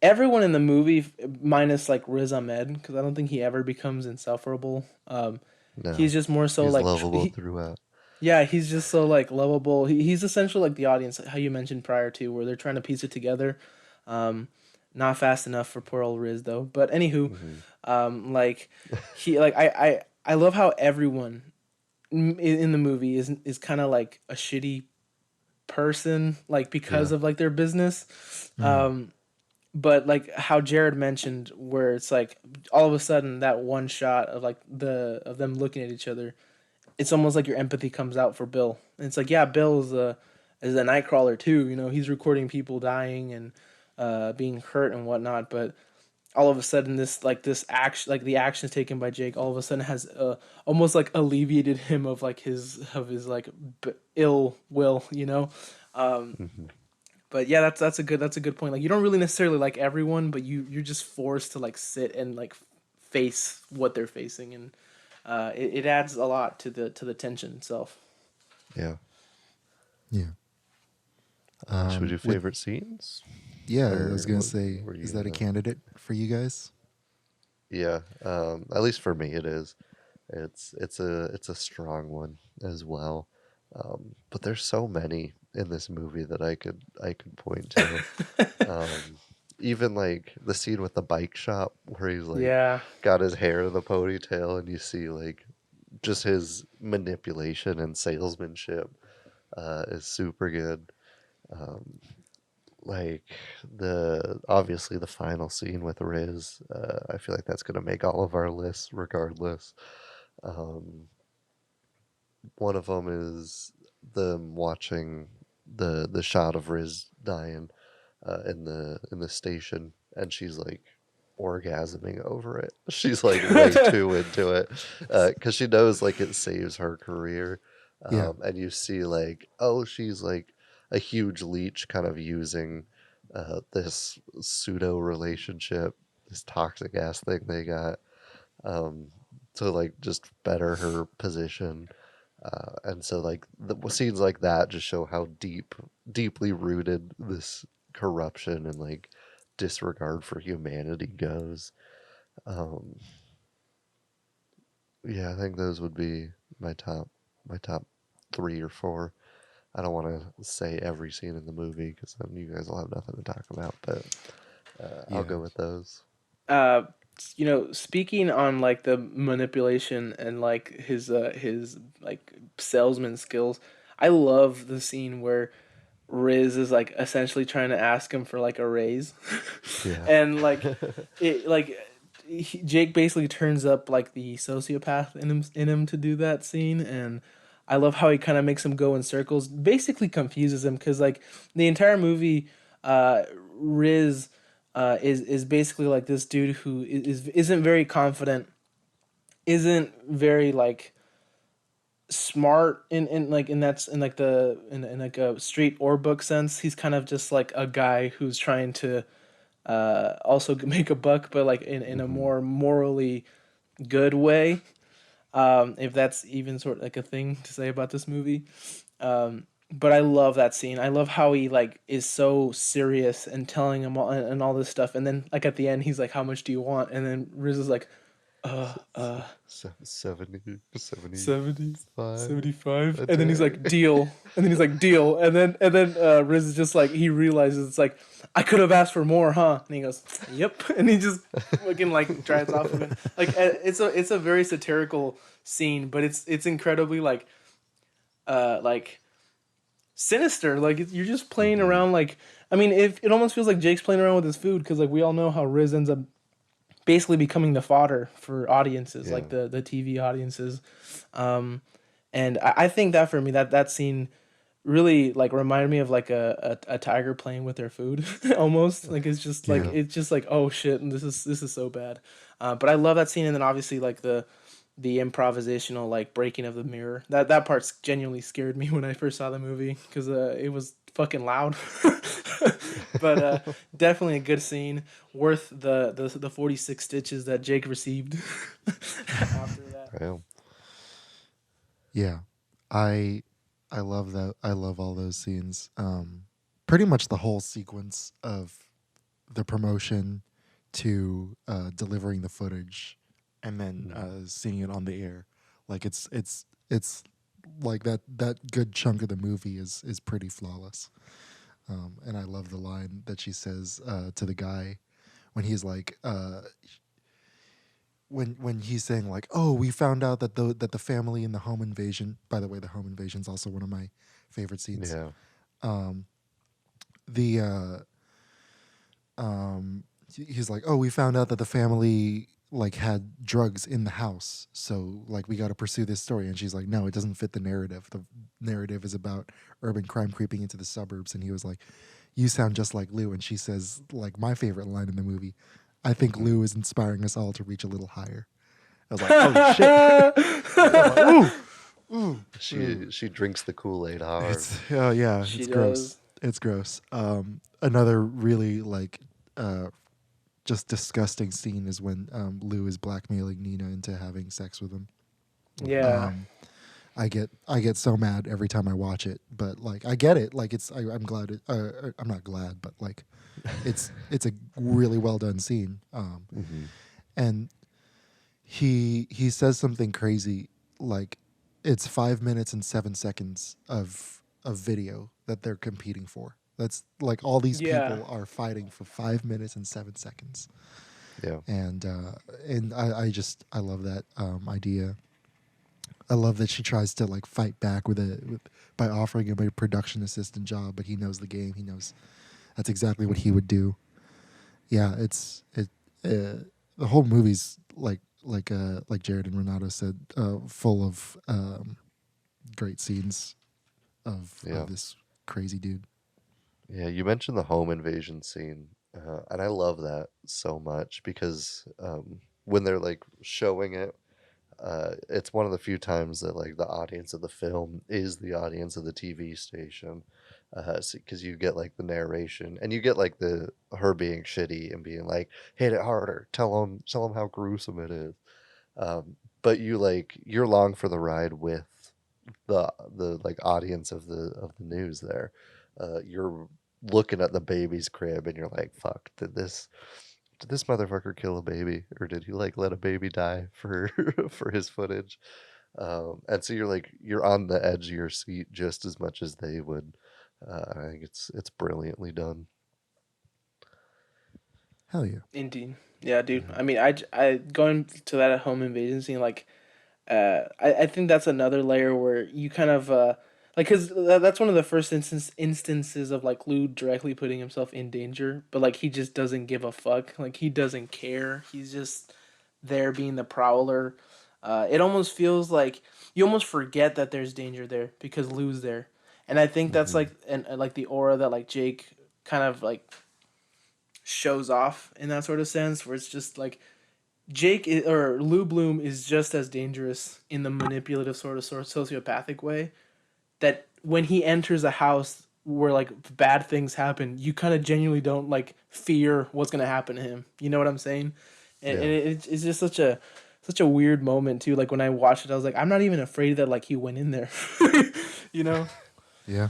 everyone in the movie minus like Riz Ahmed, because I don't think he ever becomes insufferable. No, he's just more so like lovable throughout. Yeah, he's just so like lovable. He's essentially like the audience, how you mentioned prior to, where they're trying to piece it together. Not fast enough for poor old Riz though. But anywho, like he like I love how everyone in the movie is kind of like a shitty person, like because of like their business. But like how Jared mentioned, where it's like all of a sudden that one shot of like of them looking at each other. It's almost like your empathy comes out for Bill. And it's like, yeah, Bill is a Nightcrawler too. He's recording people dying and being hurt and whatnot. But all of a sudden, this action, like the actions taken by Jake, all of a sudden has almost like alleviated him of like his like ill will. But yeah, that's a good point. Like you don't really necessarily like everyone, but you're just forced to like sit and like face what they're facing and. It adds a lot to the tension itself. Yeah. Yeah. Should we do favorite scenes? Yeah, I was gonna say, is that a candidate for you guys? Yeah, at least for me, it is. It's a strong one as well. But there's so many in this movie that I could point to. Even like the scene with the bike shop where he's like got his hair in the ponytail and you see like just his manipulation and salesmanship is super good. Like obviously the final scene with Riz, I feel like that's gonna make all of our lists regardless. One of them is them watching the shot of Riz dying. In the station, and she's like orgasming over it. She's like way too into it because she knows like it saves her career. And you see like, oh, she's like a huge leech kind of using this pseudo relationship, this toxic ass thing they got, to like just better her position. And so like the scenes like that just show how deeply rooted this corruption and like disregard for humanity goes. Um, yeah, I think those would be my top 3 or 4. I don't want to say every scene in the movie because then you guys will have nothing to talk about. But I'll go with those. Speaking on like the manipulation and like his like salesman skills, I love the scene where Riz is like essentially trying to ask him for like a raise, Yeah. and like Jake basically turns up like the sociopath in him to do that scene, and I love how he kind of makes him go in circles, basically confuses him because like the entire movie, Riz is basically like this dude who isn't very confident, isn't very like smart in like in that's in like the in like a street or book sense. He's kind of just like a guy who's trying to also make a buck, but like in a more morally good way. If that's even sort of like a thing to say about this movie. But I love that scene. I love how he like is so serious and telling him all this stuff, and then like at the end he's like, "How much do you want?" And then Riz is like, 70, 75. And then he's like, "Deal." And then he's like, "Deal." And then Riz is just like, he realizes it's like, "I could have asked for more, huh?" And he goes, "Yep." And he just fucking like drives off of it. Like it's a very satirical scene, but it's incredibly like sinister. Like you're just playing around. Like, I mean, if it almost feels like Jake's playing around with his food, because like we all know how Riz ends up basically becoming the fodder for audiences, like the TV audiences. And I think that for me, that scene really like reminded me of like a tiger playing with their food almost. Like it's just like oh shit, and this is so bad. But I love that scene, and then obviously like the improvisational like breaking of the mirror. That part genuinely scared me when I first saw the movie because it was fucking loud. But definitely a good scene, worth the 46 stitches that Jake received after that. Yeah, I love that. I love all those scenes. Pretty much the whole sequence of the promotion to delivering the footage and then seeing it on the air. Like it's like that good chunk of the movie is pretty flawless. And I love the line that she says to the guy when he's like, when he's saying like, "Oh, we found out that the family in the home invasion." By the way, the home invasion is also one of my favorite scenes. Yeah. He's like, "Oh, we found out that the family like had drugs in the house, so like we got to pursue this story." And she's like, "No, it doesn't fit the narrative. The narrative is about urban crime creeping into the suburbs." And he was like, "You sound just like Lou." And she says like my favorite line in the movie, "I think Lou is inspiring us all to reach a little higher." I was like, "Oh shit!" Like, ooh. She drinks the Kool-Aid hard. It's gross. It's gross. Another really like just disgusting scene is when Lou is blackmailing Nina into having sex with him. Yeah. I get so mad every time I watch it, but like I get it. Like I'm glad it. I'm not glad, but like it's a really well done scene. And he says something crazy like it's 5 minutes and 7 seconds of video that they're competing for. That's like all these people are fighting for 5 minutes and 7 seconds. Yeah. And I love that idea. I love that she tries to like fight back by offering him a production assistant job, but he knows the game. He knows that's exactly what he would do. Yeah, the whole movie's like Jared and Renato said, full of great scenes of this crazy dude. Yeah, you mentioned the home invasion scene, and I love that so much because when they're like showing it, it's one of the few times that like the audience of the film is the audience of the TV station. because you get like the narration and you get like her being shitty and being like, hit it harder, tell them how gruesome it is. But you're along for the ride with the like audience of the news there. You're looking at the baby's crib and you're like, fuck, did this motherfucker kill a baby, or did he like let a baby die for for his footage? And so you're on the edge of your seat just as much as they would. I think it's brilliantly done. Hell yeah. Indeed. Yeah, dude. I mean, I going to that home invasion scene, like, I think that's another layer where you kind of, like, because that's one of the first instances of, like, Lou directly putting himself in danger, but, like, he just doesn't give a fuck. Like, he doesn't care. He's just there being the prowler. It almost feels like you almost forget that there's danger there because Lou's there. And I think that's, like, like, the aura that, like, Jake kind of, like, shows off in that sort of sense, where it's just, like, or Lou Bloom is just as dangerous in the manipulative sort of sociopathic way, that when he enters a house where like bad things happen, you kind of genuinely don't like fear what's gonna happen to him. You know what I'm saying? And it's just such a weird moment too. Like when I watched it, I was like, I'm not even afraid that like he went in there. You know? Yeah.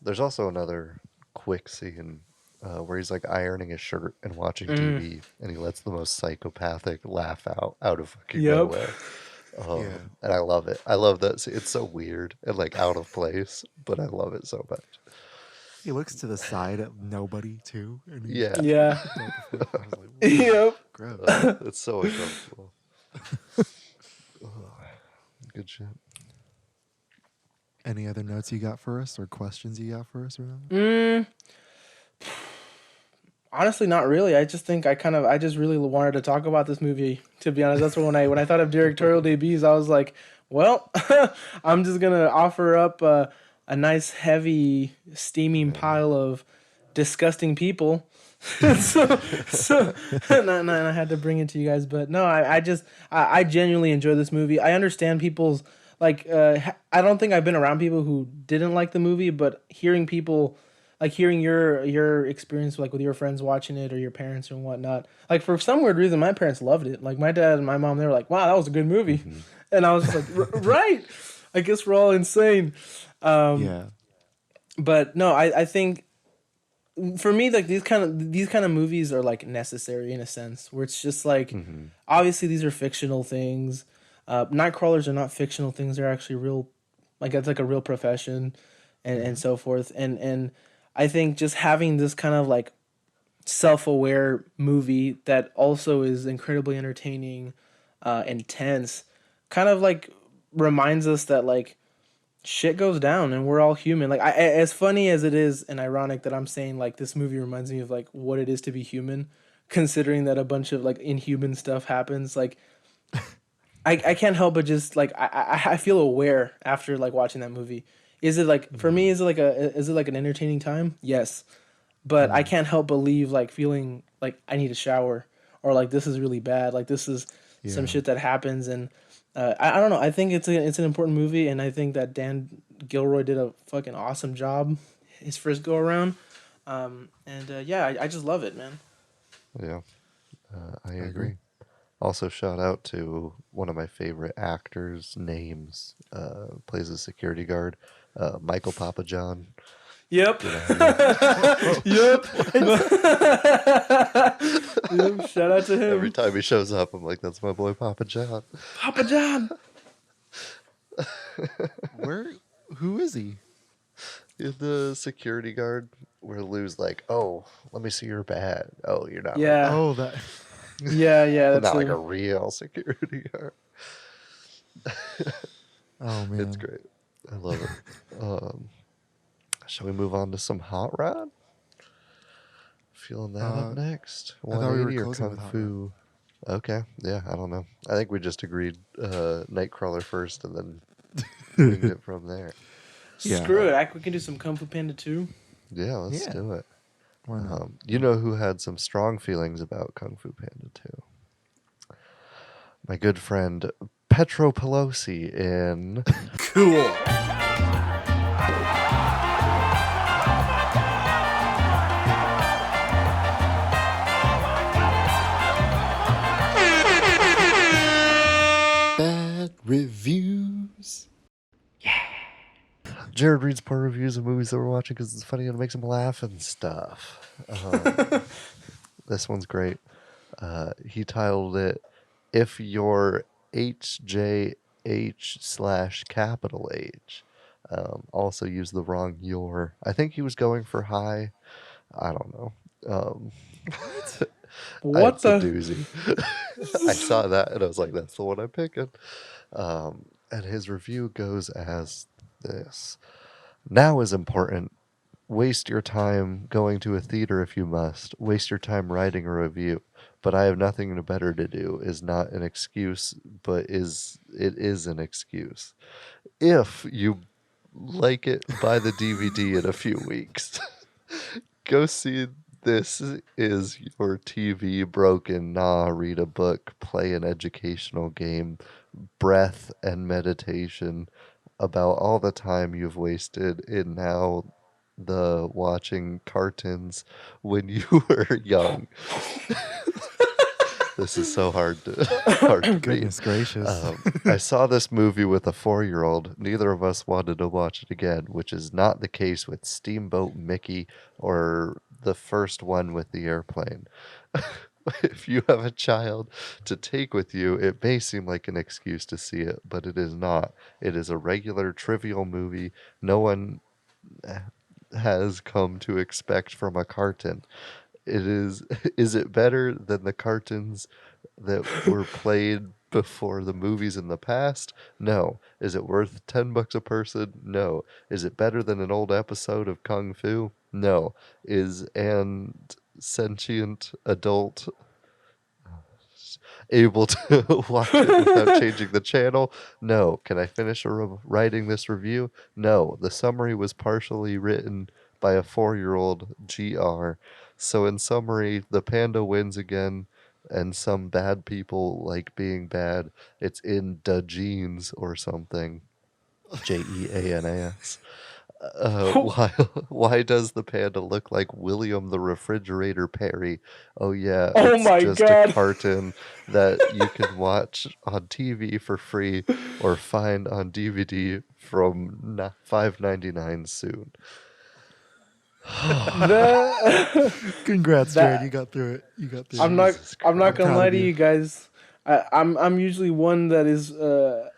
There's also another quick scene where he's like ironing his shirt and watching TV, and he lets the most psychopathic laugh out of fucking nowhere. And I love it. I love that. It's so weird and like out of place, but I love it so much. He looks to the side at nobody too. And Yeah. Yep. Gross. It's so uncomfortable. Good shit. Any other notes you got for us or questions you got for us, Renato? Honestly, not really. I just think I just really wanted to talk about this movie. To be honest, that's when I thought of directorial debuts, I was like, well, I'm just gonna offer up a nice heavy steaming pile of disgusting people. so and I had to bring it to you guys. But no, I genuinely enjoy this movie. I understand people's like. I don't think I've been around people who didn't like the movie, but hearing people. Like hearing your experience like with your friends watching it or your parents and whatnot. Like for some weird reason, my parents loved it. Like my dad and my mom, they were like, "Wow, that was a good movie," and I was just like, "Right." I guess we're all insane. Yeah. But no, I think for me, like these kind of movies are like necessary in a sense, where it's just like obviously these are fictional things. Nightcrawlers are not fictional things; they're actually real. Like it's like a real profession, and so forth. And I think just having this kind of like self-aware movie that also is incredibly entertaining, intense, kind of like reminds us that like shit goes down and we're all human. Like as funny as it is and ironic that I'm saying like this movie reminds me of like what it is to be human, considering that a bunch of like inhuman stuff happens. Like I can't help but just like I feel aware after like watching that movie. Is it like for me? Is it like an entertaining time? Yes, but I can't help but leave like feeling like I need a shower or like this is really bad. Like this is some shit that happens, and I don't know. I think it's an important movie, and I think that Dan Gilroy did a fucking awesome job his first go around. I just love it, man. Yeah, I agree. Also, shout out to one of my favorite actors' names. Plays a security guard. Michael Papa John. Yep. Yep. Yep. Shout out to him. Every time he shows up, I'm like, that's my boy Papa John. Papa John. Who is he? He's the security guard where Lou's like, oh, let me see your badge. Oh, you're not. Yeah. Right. Oh, that. Yeah. That's not like a real security guard. Oh man, it's great. I love it. Shall we move on to some Hot Rod? Feeling that up next. I thought we were 180 or closing Kung with Hot Fu? Okay, yeah, I don't know. I think we just agreed Nightcrawler first and then moved it from there. Yeah. Screw it. We can do some Kung Fu Panda too. Yeah, let's do it. Why not? You know who had some strong feelings about Kung Fu Panda 2? My good friend Petro Pelosi in... Cool. Reviews. Jared reads poor reviews of movies that we're watching because it's funny and it makes him laugh and stuff. This one's great. He titled it, "If You're HJH/capital H." Also used the wrong your. I think he was going for high. I don't know. What It's a the? doozy. I saw that and I was like, that's the one I'm picking. And his review goes as this. Now is important. Waste your time going to a theater if you must. Waste your time writing a review. But I have nothing better to do is not an excuse, but it is an excuse. If you like it, buy the DVD in a few weeks. Go see This Is Your TV Broken. Nah, read a book, play an educational game, breath and meditation about all the time you've wasted in now the watching cartoons when you were young. This is so hard to Goodness read. gracious. I saw this movie with a 4-year-old. Neither of us wanted to watch it again, which is not the case with Steamboat Mickey or the first one with the airplane. If you have a child to take with you, it may seem like an excuse to see it, but it is not. It is a regular, trivial movie no one has come to expect from a cartoon. Is it better than the cartoons that were played before the movies in the past? No. Is it worth $10 a person? No. Is it better than an old episode of Kung Fu? No. Is an sentient adult able to watch it without changing the channel? No. Can I finish writing this review? No. The summary was partially written by a 4-year-old GR. So in summary, the panda wins again, and some bad people like being bad. It's in da jeans or something. JEANAS. Why does the panda look like William the Refrigerator Perry? Oh yeah, Oh it's my just God. a cartoon that you can watch on TV for free or find on DVD from $5.99 soon. Congrats, that- Jared. You got through it. I'm not I'm gonna proud lie of to you. you guys. I'm usually one that is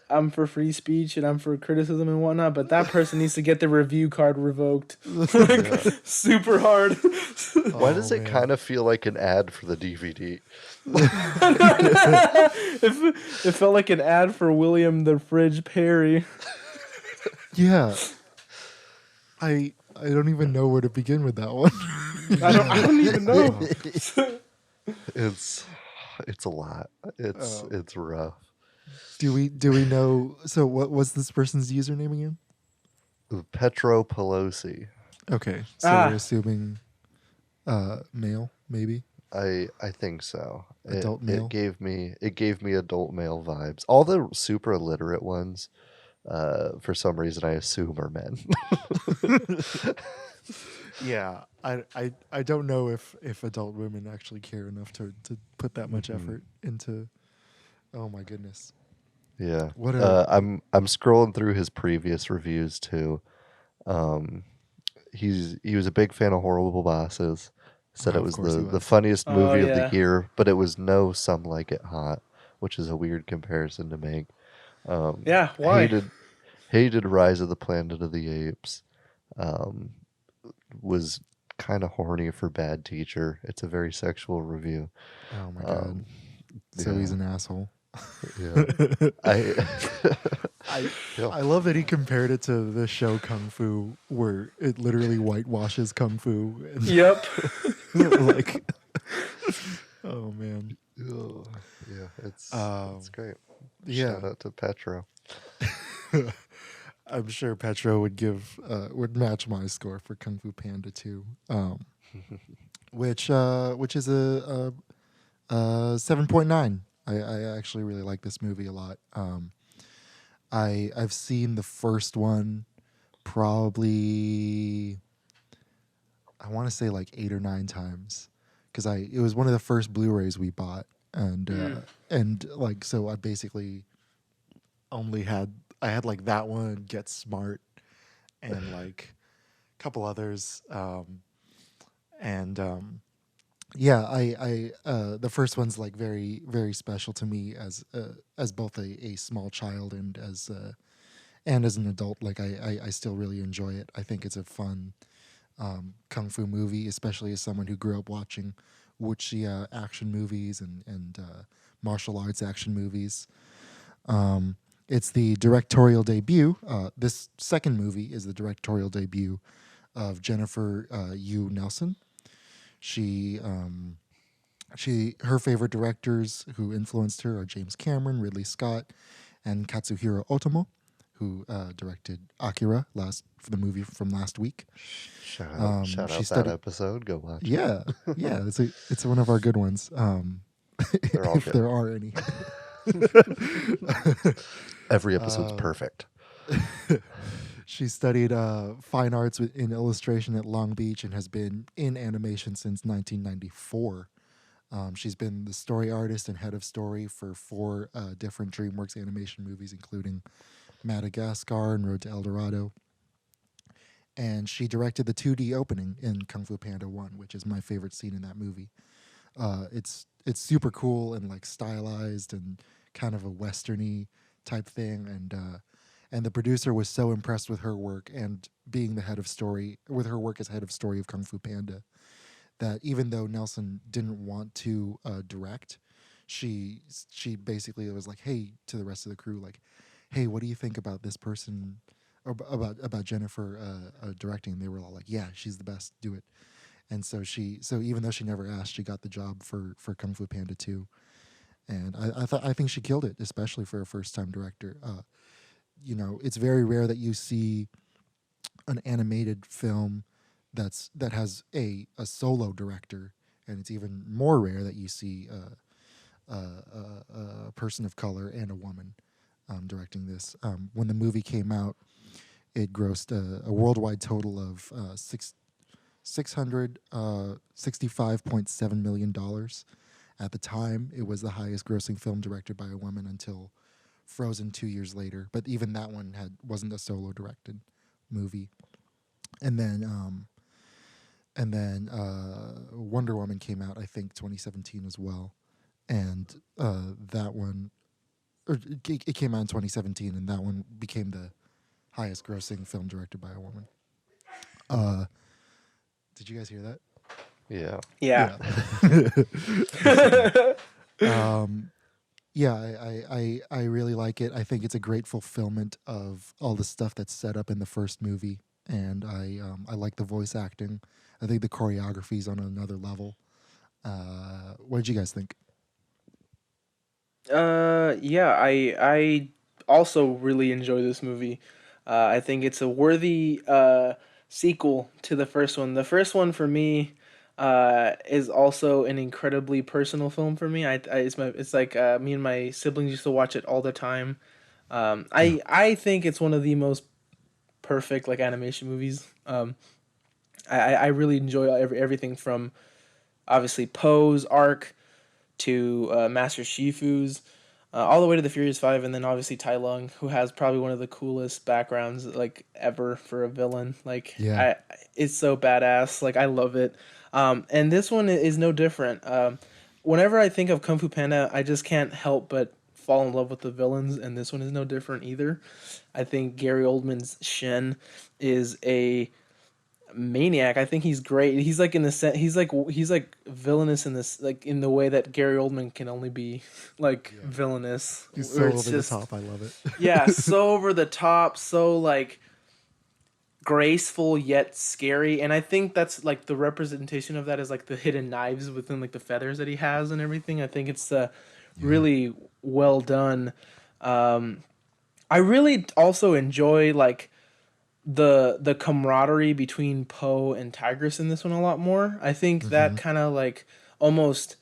I'm for free speech and I'm for criticism and whatnot, but that person needs to get their review card revoked. Like, super hard. Why does it man. kind of feel like an ad for the DVD? It felt like an ad for William the Fridge Perry. Yeah. I don't even know where to begin with that one. I don't even know. It's a lot. It's rough. Do we know? So what was this person's username again? Petro Pelosi. Okay, so we're assuming male, maybe. I think so. Adult male? It gave me adult male vibes. All the super illiterate ones, for some reason, I assume are men. Yeah, I don't know if adult women actually care enough to put that much effort into. Oh my goodness. Yeah. What I'm scrolling through his previous reviews too. He was a big fan of Horrible Bosses. Said Oh, it of was course he the was. funniest movie of yeah. the year, but it was no Some Like It Hot, which is a weird comparison to make. Yeah, why? Hated Rise of the Planet of the Apes. Was kind of horny for Bad Teacher. It's a very sexual review. Oh my god. So yeah. he's an asshole. Yeah. I love that he compared it to the show Kung Fu, where it literally whitewashes Kung Fu. And Yep. like, oh man. Oh, yeah, it's great. Yeah. Shout out to Petro. I'm sure Petro would match my score for Kung Fu Panda 2, which is a 7.9. I actually really like this movie a lot. I've seen the first one probably, I want to say like 8 or 9 times, because it was one of the first Blu-rays we bought, and like, so I basically I had like that one, Get Smart, and like a couple others. Yeah, the first one's like very, very special to me as both a small child and as an adult. Like I still really enjoy it. I think it's a fun kung fu movie, especially as someone who grew up watching wuxia action movies and martial arts action movies. It's the directorial debut. This second movie is the directorial debut of Jennifer Yu Nelson. Her favorite directors who influenced her are James Cameron, Ridley Scott, and Katsuhiro Otomo, who directed Akira for the movie from last week. Shout out that episode. Go watch. Yeah, yeah, it's one of our good ones. They're all if good. there are any. Every episode's perfect. She studied fine arts in illustration at Long Beach and has been in animation since 1994. She's been the story artist and head of story for 4 different DreamWorks animation movies, including Madagascar and Road to El Dorado. And she directed the 2D opening in Kung Fu Panda 1, which is my favorite scene in that movie. It's super cool and like stylized and kind of a westerny type thing, and the producer was so impressed with her work and being the head of story, with her work as head of story of Kung Fu Panda, that even though Nelson didn't want to direct, she basically was like, hey, to the rest of the crew, like, hey, what do you think about this person, or about Jennifer directing? And they were all like, yeah, she's the best, do it. And so even though she never asked, she got the job for Kung Fu Panda 2. And I think she killed it, especially for a first time director. It's very rare that you see an animated film that has a solo director, and it's even more rare that you see a person of color and a woman directing this. When the movie came out, it grossed a worldwide total of $665.7 million. At the time, it was the highest grossing film directed by a woman until Frozen 2 years later. But even that one wasn't a solo directed movie. And then Wonder Woman came out, I think, 2017 as well. And that one, it came out in 2017, and that one became the highest grossing film directed by a woman. Did you guys hear that? Yeah. Yeah. I really like it. I think it's a great fulfillment of all the stuff that's set up in the first movie, and I like the voice acting. I think the choreography is on another level. What did you guys think? I also really enjoy this movie. I think it's a worthy sequel to the first one. The first one for me is also an incredibly personal film for me. It's like me and my siblings used to watch it all the time. I think it's one of the most perfect like animation movies. I really enjoy everything from obviously Poe's arc to Master Shifu's, all the way to the Furious Five, and then obviously Tai Lung, who has probably one of the coolest backgrounds like ever for a villain. Like, yeah. It's so badass. Like, I love it. And this one is no different. Whenever I think of Kung Fu Panda, I just can't help but fall in love with the villains, and this one is no different either. I think Gary Oldman's Shen is a maniac. I think he's great. He's like he's like villainous in this, like in the way that Gary Oldman can only be like villainous. He's so over the top. I love it. Yeah, so over the top, so like graceful yet scary, and I think that's like the representation of that is like the hidden knives within like the feathers that he has and everything. I think it's really well done. I really also enjoy like the camaraderie between Poe and Tigress in this one a lot more. I think that kind of like almost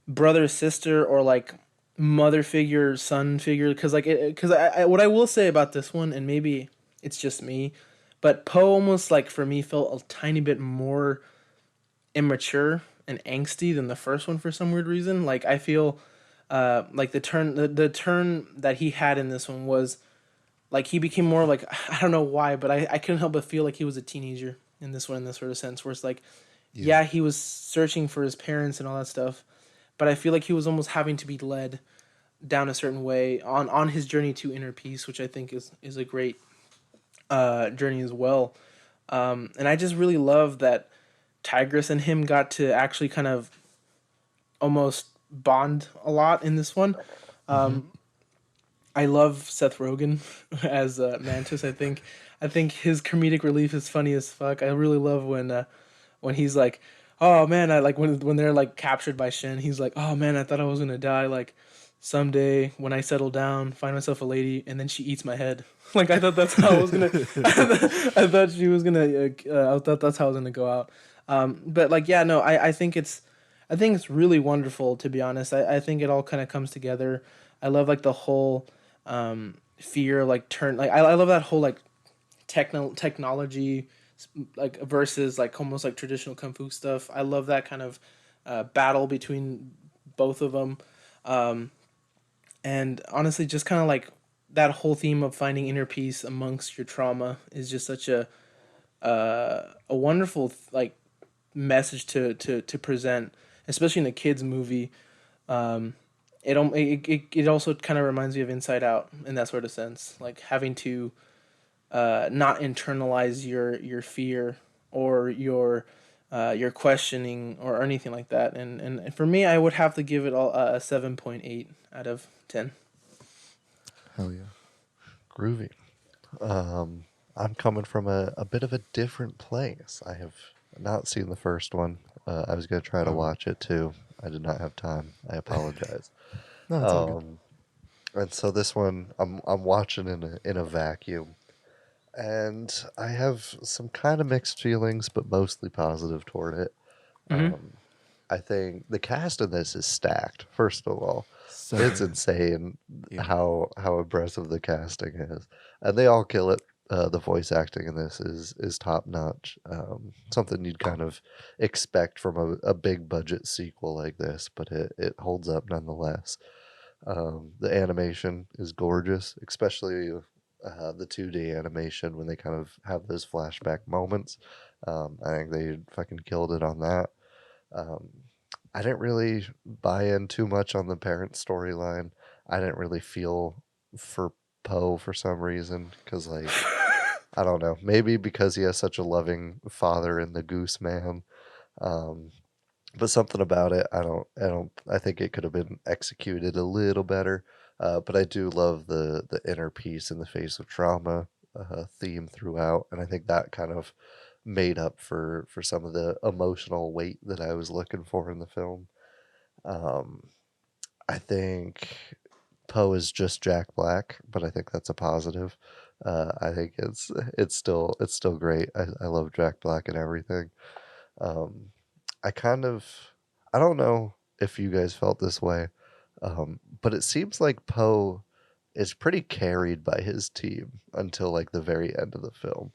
brother sister or like mother figure son figure, because I what I will say about this one, and maybe it's just me, but Poe almost like for me felt a tiny bit more immature and angsty than the first one for some weird reason. Like I feel like the turn that he had in this one was like he became more like, I don't know why, but I couldn't help but feel like he was a teenager in this one, in this sort of sense, where it's like, yeah, he was searching for his parents and all that stuff, but I feel like he was almost having to be led down a certain way on his journey to inner peace, which I think is a great journey as well. And I just really love that Tigress and him got to actually kind of almost bond a lot in this one. I love Seth Rogen as Mantis. I think his comedic relief is funny as fuck. I really love when he's like, "Oh man," I like when they're like captured by Shen. He's like, "Oh man, I thought I was gonna die. Like someday when I settle down, find myself a lady, and then she eats my head." Like I thought that's how I was gonna. I thought she was gonna. I thought that's how I was gonna go out. But like, yeah, no, I think it's really wonderful, to be honest. I think it all kind of comes together. I love like the whole fear like turn, like I love that whole like technology like versus like almost like traditional kung fu stuff. I love that kind of battle between both of them. And honestly, just kind of like that whole theme of finding inner peace amongst your trauma is just such a wonderful like message to present, especially in a kids movie. It also kind of reminds me of Inside Out in that sort of sense, like having to not internalize your fear or your questioning or anything like that. And for me, I would have to give it all a 7.8 out of 10. Hell yeah. Groovy. I'm coming from a bit of a different place. I have not seen the first one. I was going to try to watch it too. I did not have time. I apologize. No, it's all good. And so this one, I'm watching in a vacuum, and I have some kind of mixed feelings, but mostly positive toward it. I think the cast in this is stacked. First of all, So it's good. insane Yeah. how impressive the casting is, and they all kill it. The voice acting in this is top notch. Something you'd kind of expect from a big budget sequel like this, but it holds up nonetheless. The animation is gorgeous, especially the 2D animation when they kind of have those flashback moments. I think they fucking killed it on that. I didn't really buy in too much on the parent storyline. I didn't really feel for Poe for some reason, because like I don't know, maybe because he has such a loving father in the Goose Man. But something about it, I think it could have been executed a little better. But I do love the inner peace in the face of trauma theme throughout, and I think that kind of made up for some of the emotional weight that I was looking for in the film. I think Poe is just Jack Black, but I think that's a positive. I think it's still great. I love Jack Black and everything. I don't know if you guys felt this way, but it seems like Poe is pretty carried by his team until like the very end of the film,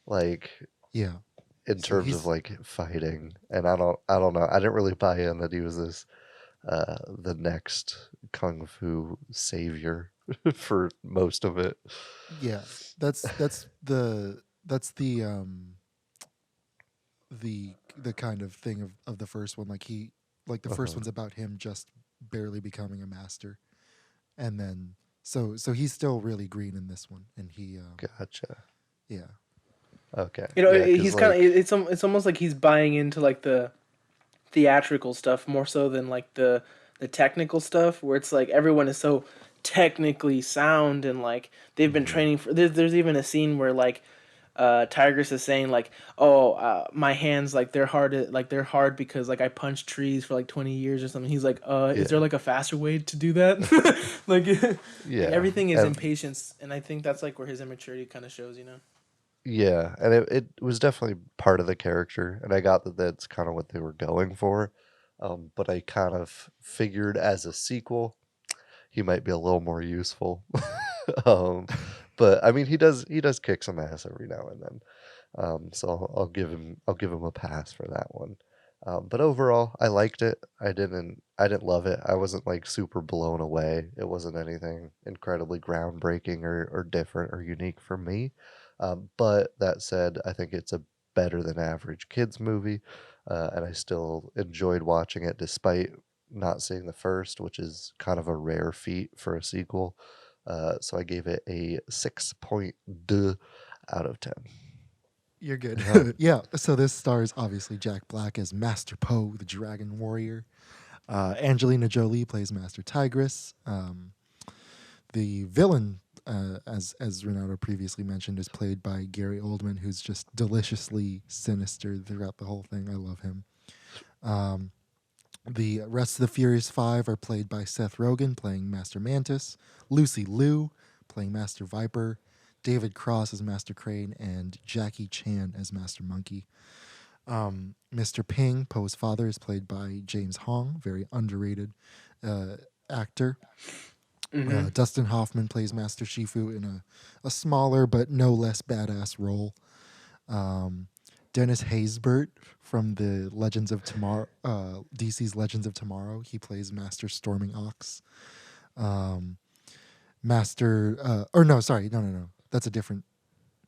like Yeah. in So terms he's of like fighting. And I don't know. I didn't really buy in that he was this the next kung fu savior for most of it. yeah. That's the kind of thing of the first one. Like the first one's about him just barely becoming a master, and then so he's still really green in this one, and he Gotcha. yeah. Okay. You know, Yeah, 'cause, he's like, kind of it's almost like he's buying into like the theatrical stuff more so than like the technical stuff, where it's like everyone is so technically sound and like they've been training for. There's even a scene where like Tigress is saying like, "Oh, my hands like they're hard because like I punched trees for like 20 years or something." He's like, is there Yeah. like a faster way to do that?" like, Yeah. everything is And impatience, and I think that's like where his immaturity kind of shows, you know. yeah, and it was definitely part of the character, and I got that that's kind of what they were going for. But I kind of figured as a sequel, he might be a little more useful. um, but I mean, he does kick some ass every now and then. So I'll give him a pass for that one. But overall, I liked it. I didn't love it. I wasn't like super blown away. It wasn't anything incredibly groundbreaking or different or unique for me. But that said, I think it's a better than average kids movie, and I still enjoyed watching it despite not seeing the first, which is kind of a rare feat for a sequel. So I gave it a 6.2 out of 10. You're good. Yeah. So this stars obviously Jack Black as Master Po, the Dragon Warrior. Angelina Jolie plays Master Tigress. The villain, as Renato previously mentioned, is played by Gary Oldman, who's just deliciously sinister throughout the whole thing. I love him. The rest of the Furious Five are played by Seth Rogen, playing Master Mantis, Lucy Liu, playing Master Viper, David Cross as Master Crane, and Jackie Chan as Master Monkey. Mr. Ping, Poe's father, is played by James Hong, very underrated actor. Dustin Hoffman plays Master Shifu in a smaller but no less badass role. Dennis Haysbert from the Legends of Tomorrow, DC's Legends of Tomorrow, he plays Master Storming Ox. No, that's a different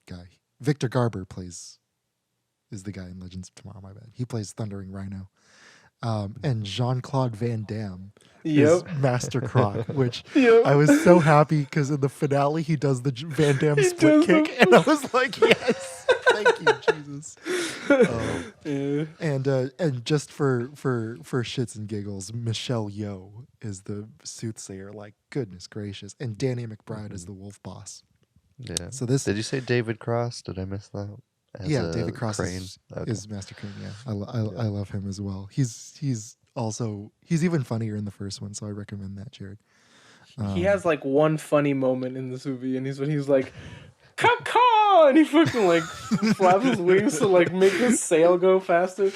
guy. Victor Garber is the guy in Legends of Tomorrow, my bad. He plays Thundering Rhino. And Jean-Claude Van Damme is Master Croc, which I was so happy because in the finale he does the Van Damme split kick, and I was like, yes, thank you, Jesus. And just for shits and giggles, Michelle Yeoh is the soothsayer. Like, goodness gracious, and Danny McBride is the wolf boss. Yeah. So this, did you say David Cross? Did I miss that? David Cross is Master Crane. Yeah, I love him as well. He's even funnier in the first one, so I recommend that, Jared. He has like one funny moment in this movie, and he's when he's like, "Caw-caw!" and he fucking like flaps his wings to like make his sail go faster.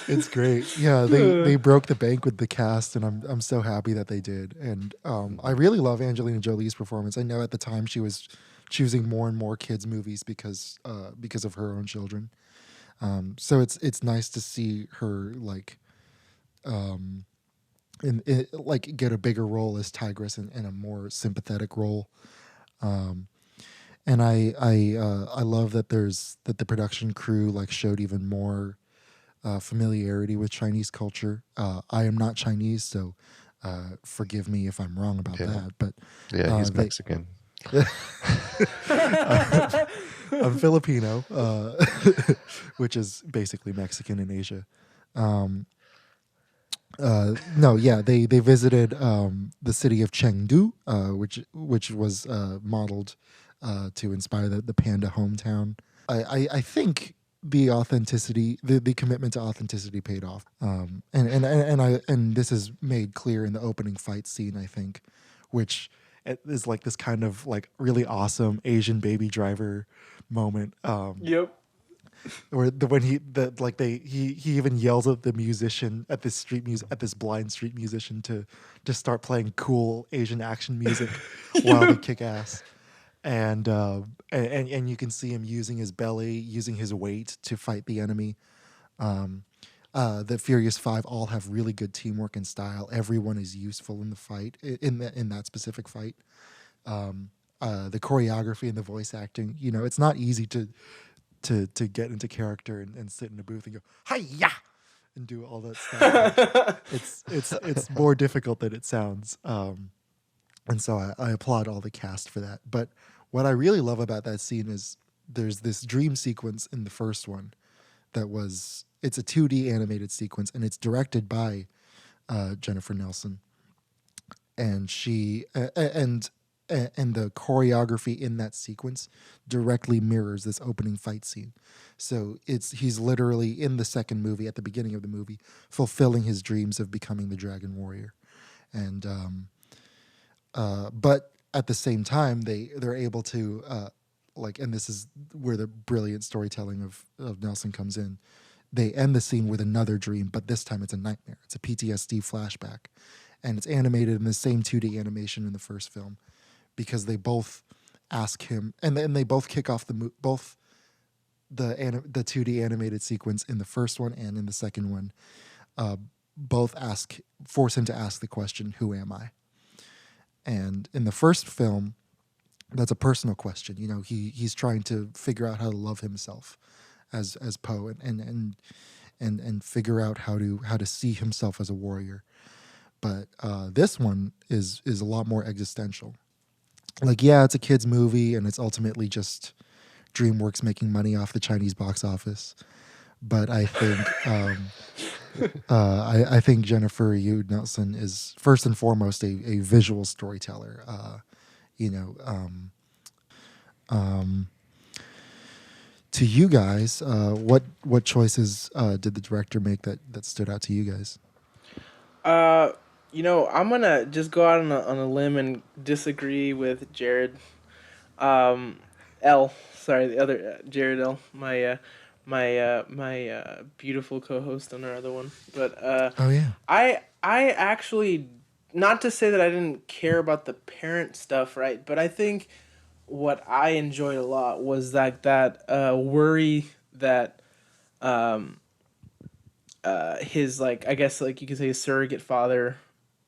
It's great. Yeah, they broke the bank with the cast, and I'm so happy that they did. And I really love Angelina Jolie's performance. I know at the time she was choosing more and more kids movies because of her own children. So it's nice to see her like get a bigger role as Tigress and a more sympathetic role. And I love that the production crew like showed even more familiarity with Chinese culture. I am not Chinese, so forgive me if I'm wrong about that. But he's Mexican. I'm Filipino, which is basically Mexican in Asia. They visited the city of Chengdu, which was modeled to inspire the panda hometown. I think the authenticity, the commitment to authenticity paid off. And this is made clear in the opening fight scene, I think, which is like this kind of like really awesome Asian Baby Driver moment. Where when he even yells at the musician at this blind street musician to start playing cool Asian action music while they kick ass. And you can see him using his belly, using his weight to fight the enemy. The Furious Five all have really good teamwork and style. Everyone is useful in the fight, in that specific fight. The choreography and the voice acting, it's not easy to get into character and sit in a booth and go hi-ya and do all that stuff. It's more difficult than it sounds. And so I applaud all the cast for that. But what I really love about that scene is there's this dream sequence in the first one it's a 2D animated sequence, and it's directed by Jennifer Nelson. And and the choreography in that sequence directly mirrors this opening fight scene. So he's literally in the second movie, at the beginning of the movie, fulfilling his dreams of becoming the Dragon Warrior. And but at the same time, they're able to and this is where the brilliant storytelling of Nelson comes in. They end the scene with another dream, but this time it's a nightmare. It's a PTSD flashback, and it's animated in the same 2D animation in the first film, because they both ask him, and then they both kick off the 2D animated sequence in the first one and in the second one. both force him to ask the question, "Who am I?" And in the first film, that's a personal question. You know, he's trying to figure out how to love himself as Poe, and figure out how to see himself as a warrior. But this one is a lot more existential. Like, yeah, it's a kids movie, and it's ultimately just DreamWorks making money off the Chinese box office. But I think I think Jennifer Yu Nelson is first and foremost a visual storyteller. To you guys, what choices did the director make that stood out to you guys? I'm gonna just go out on a limb and disagree with Jared. Sorry, the other Jared L. My beautiful co-host on our other one. But Oh yeah, I actually, not to say that I didn't care about the parent stuff, right? But I think what I enjoyed a lot was that worry that his, like, I guess, like, you could say his surrogate father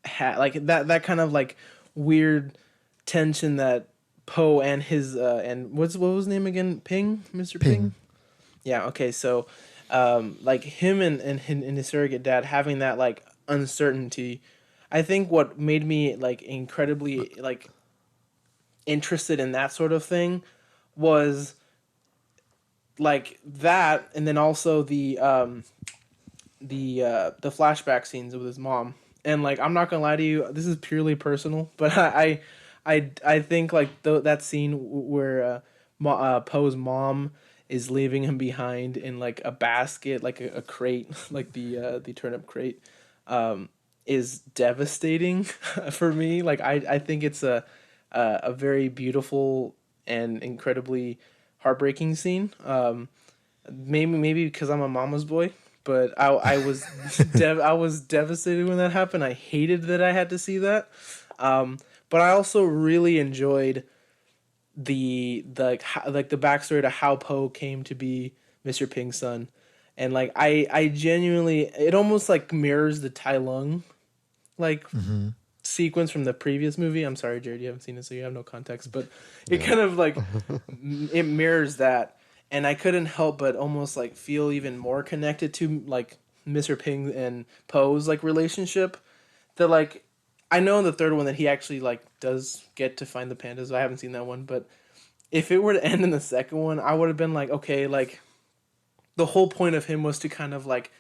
had, like, that kind of like weird tension that Poe and his and what was his name again? Mr. Ping? Yeah, okay, so like him and his surrogate dad having that like uncertainty. I think what made me like incredibly like interested in that sort of thing was like that, and then also the flashback scenes with his mom. And like, I'm not gonna lie to you, this is purely personal, but I think like that scene where Poe's mom is leaving him behind in like a basket, like a crate, like the turnip crate, is devastating for me. Like, I think it's a very beautiful and incredibly heartbreaking scene. Maybe because I'm a mama's boy, but I was I was devastated when that happened. I hated that I had to see that. But I also really enjoyed the backstory to how Poe came to be Mr. Ping's son. And like, I genuinely, it almost like mirrors the Tai Lung like sequence from the previous movie. I'm sorry, Jared, you haven't seen it, so you have no context, but it kind of like it mirrors that. And I couldn't help but almost like feel even more connected to like Mr. Ping and Poe's like relationship. That like, I know in the third one that he actually like does get to find the pandas. I haven't seen that one, but if it were to end in the second one, I would have been like, okay, like the whole point of him was to kind of like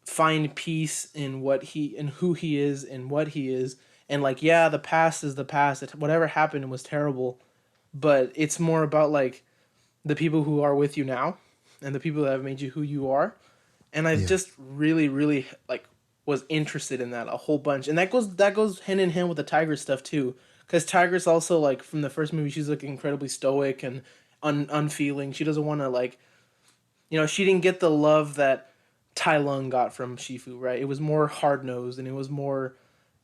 find peace in what he and who he is and what he is. And like, yeah, the past is the past. Whatever happened was terrible, but it's more about like the people who are with you now and the people that have made you who you are. And I just really, really like was interested in that a whole bunch. And that goes hand in hand with the Tigress stuff too. Because Tigress also, like, from the first movie, she's like incredibly stoic and unfeeling. She doesn't want to like, she didn't get the love that Tai Lung got from Shifu, right? It was more hard-nosed and it was more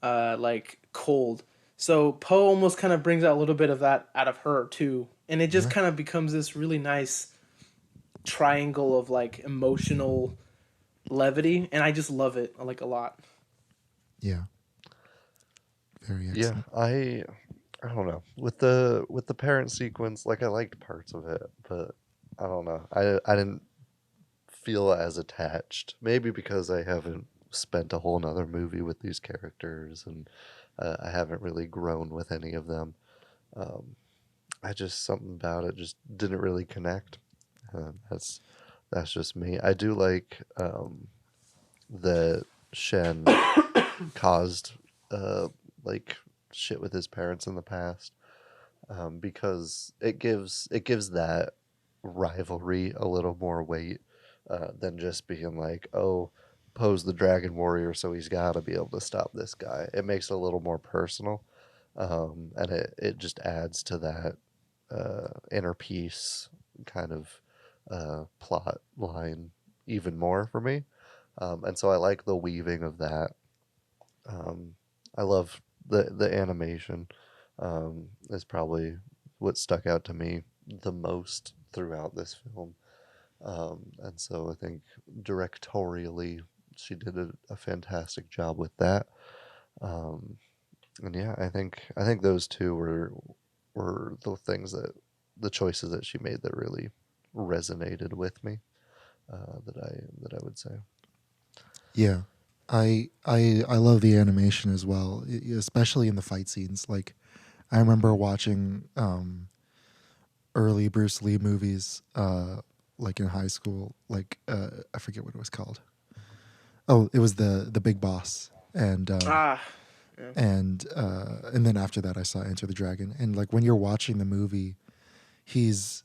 like cold. So Poe almost kind of brings out a little bit of that out of her too. And it just kind of becomes this really nice triangle of like emotional levity, and I just love it like a lot. Yeah. Very excellent. Yeah, I don't know. With the parent sequence, like, I liked parts of it, but I don't know. I didn't feel as attached. Maybe because I haven't spent a whole nother movie with these characters, and I haven't really grown with any of them. Something about it just didn't really connect. That's just me. I do like that Shen caused like shit with his parents in the past, because it gives that rivalry a little more weight than just being like, oh, Poe's the Dragon Warrior, so he's got to be able to stop this guy. It makes it a little more personal, and it just adds to that inner peace kind of plot line even more for me. And so I like the weaving of that. I love the animation. Is probably what stuck out to me the most throughout this film. And so I think directorially she did a fantastic job with that. And yeah, I think those two were the things the choices that she made that really resonated with me. That I would say. Yeah, I love the animation as well, especially in the fight scenes. Like, I remember watching early Bruce Lee movies, like in high school. Like, I forget what it was called. Oh, it was the Big Boss, and Yeah. and then after that, I saw Enter the Dragon. And like when you're watching the movie, he's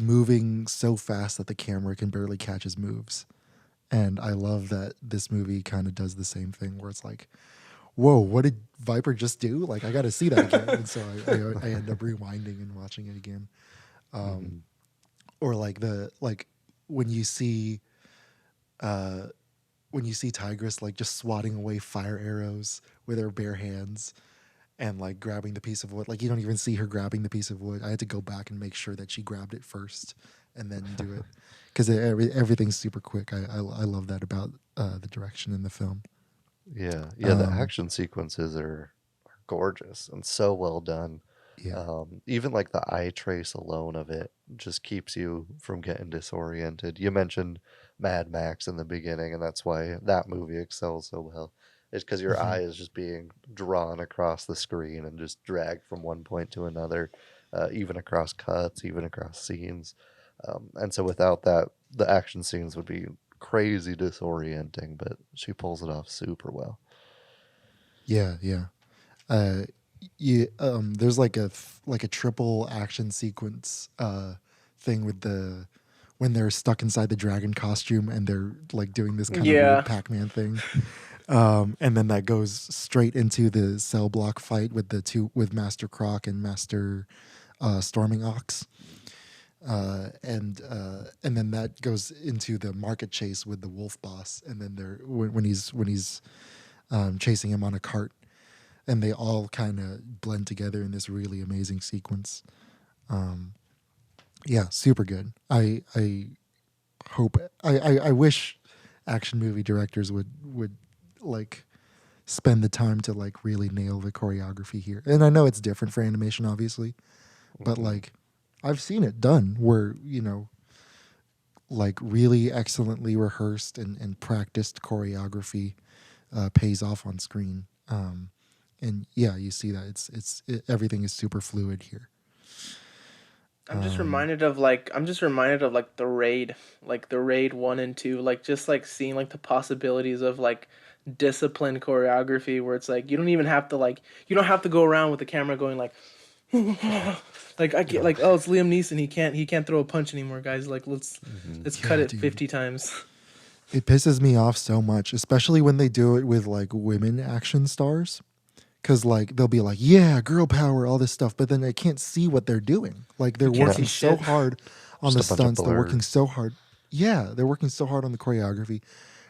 moving so fast that the camera can barely catch his moves. And I love that this movie kind of does the same thing where it's like, whoa, what did Viper just do? Like, I got to see that again. And so I end up rewinding and watching it again. Or like when you see Tigress like just swatting away fire arrows with her bare hands and like grabbing the piece of wood. Like, you don't even see her grabbing the piece of wood. I had to go back and make sure that she grabbed it first and then do it. Because everything's super quick. I love that about the direction in the film. Yeah, the action sequences are gorgeous and so well done. Yeah. Even like the eye trace alone of it just keeps you from getting disoriented. You mentioned Mad Max in the beginning, and that's why that movie excels so well. It's because your eye is just being drawn across the screen and just dragged from one point to another, even across cuts, even across scenes. And so without that, the action scenes would be crazy disorienting, but she pulls it off super well. Yeah. There's like a triple action sequence thing with when they're stuck inside the dragon costume and they're like doing this kind of weird Pac-Man thing. And then that goes straight into the cell block fight with Master Croc and Master Storming Ox. And then that goes into the market chase with the wolf boss, and then when he's chasing him on a cart, and they all kind of blend together in this really amazing sequence. Yeah, super good. I hope I wish action movie directors would like spend the time to like really nail the choreography here. And I know it's different for animation, obviously, but like I've seen it done where, like really excellently rehearsed and practiced choreography pays off on screen. And yeah, you see that everything is super fluid here. I'm just reminded of like the Raid 1 and 2, like just like seeing like the possibilities of like disciplined choreography where it's like you don't have to go around with the camera going like like I get like, oh, it's Liam Neeson, he can't throw a punch anymore, guys, like let's cut it 50 times. It pisses me off so much, especially when they do it with like women action stars. Because like they'll be like, yeah, girl power, all this stuff, but then I can't see what they're doing. Like they're working so hard on the stunts. They're working so hard. Yeah, they're working so hard on the choreography.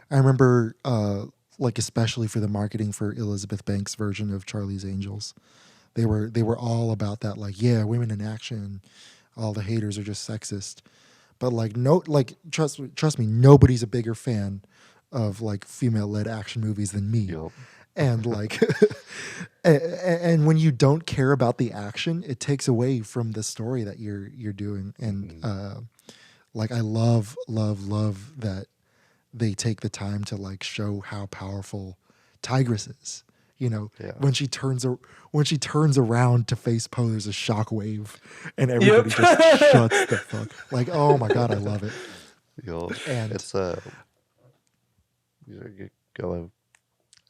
I remember, like especially for the marketing for Elizabeth Banks' version of Charlie's Angels, they were all about that. Like, yeah, women in action. All the haters are just sexist. But like trust me, nobody's a bigger fan of like female-led action movies than me. Yep. And like, and when you don't care about the action, it takes away from the story that you're doing. And like, I love that they take the time to like show how powerful Tigress is. When she turns around to face Poe, there's a shockwave, and everybody just shuts the fuck. Like, oh my god, I love it. And it's go.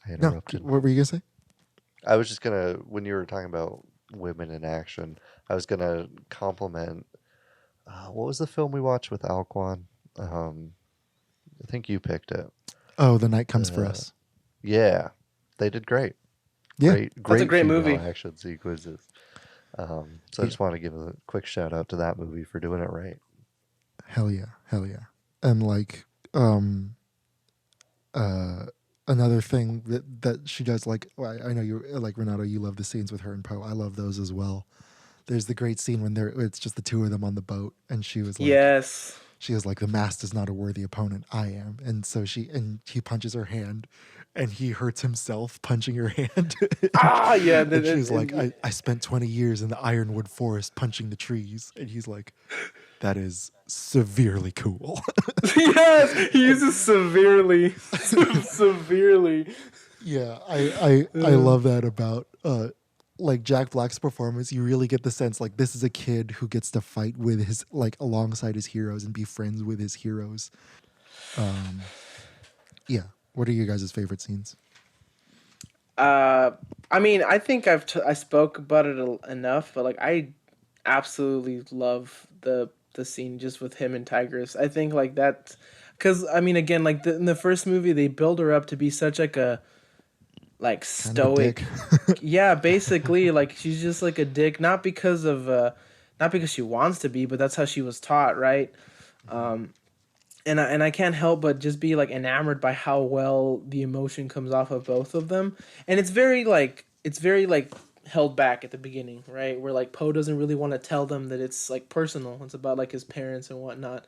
I interrupted. No, what were you gonna say? I was just gonna, when you were talking about women in action, I was gonna compliment. What was the film we watched with Alquan? I think you picked it. Oh, The Night Comes for Us. Yeah, they did great. Yeah, great that's a great female movie. Action sequences. So I just want to give a quick shout out to that movie for doing it right. Hell yeah. And like, another thing that she does, like, I know you like, Renato, you love the scenes with her and Poe. I love those as well. There's the great scene when it's just the two of them on the boat, and she was like, yes, she is like, the mask is not a worthy opponent. I am. And so he punches her hand, and he hurts himself punching her hand. Yeah. And she's like, I spent 20 years in the ironwood forest punching the trees. And he's like, that is severely cool. Yes, he uses severely. Severely. Yeah, I love that about like Jack Black's performance. You really get the sense like this is a kid who gets to fight with his like alongside his heroes and be friends with his heroes. Yeah. What are you guys' favorite scenes? I mean, I think I spoke about it enough, but like I absolutely love the scene just with him and Tigress. I think like that, because I mean, again, like in the first movie, they build her up to be such like a like stoic, yeah, basically like she's just like a dick, not because she wants to be, but that's how she was taught, right? And I can't help but just be like enamored by how well the emotion comes off of both of them, and it's very like held back at the beginning, right? Where like Poe doesn't really want to tell them that it's like personal. It's about like his parents and whatnot.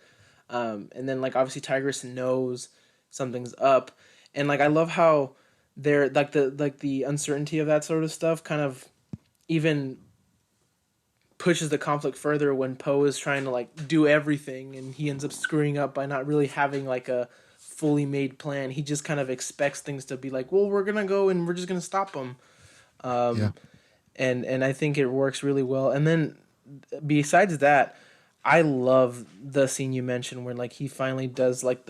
And then like obviously Tigress knows something's up, and like I love how they're like the uncertainty of that sort of stuff kind of even pushes the conflict further when Poe is trying to like do everything and he ends up screwing up by not really having like a fully made plan. He just kind of expects things to be like, well, we're gonna go and we're just gonna stop them. And I think it works really well. And then besides that, I love the scene you mentioned where like he finally does like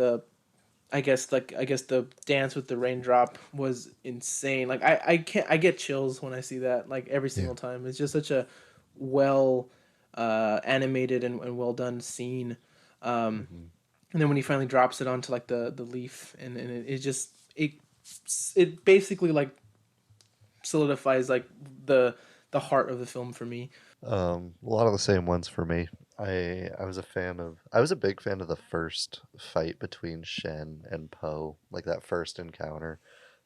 I guess the dance with the raindrop was insane. Like I get chills when I see that like every single time. It's just such a well animated and well done scene. And then when he finally drops it onto like the leaf and it basically like solidifies like the heart of the film for me. A lot of the same ones for me. I was a big fan of the first fight between Shen and Poe, like that first encounter.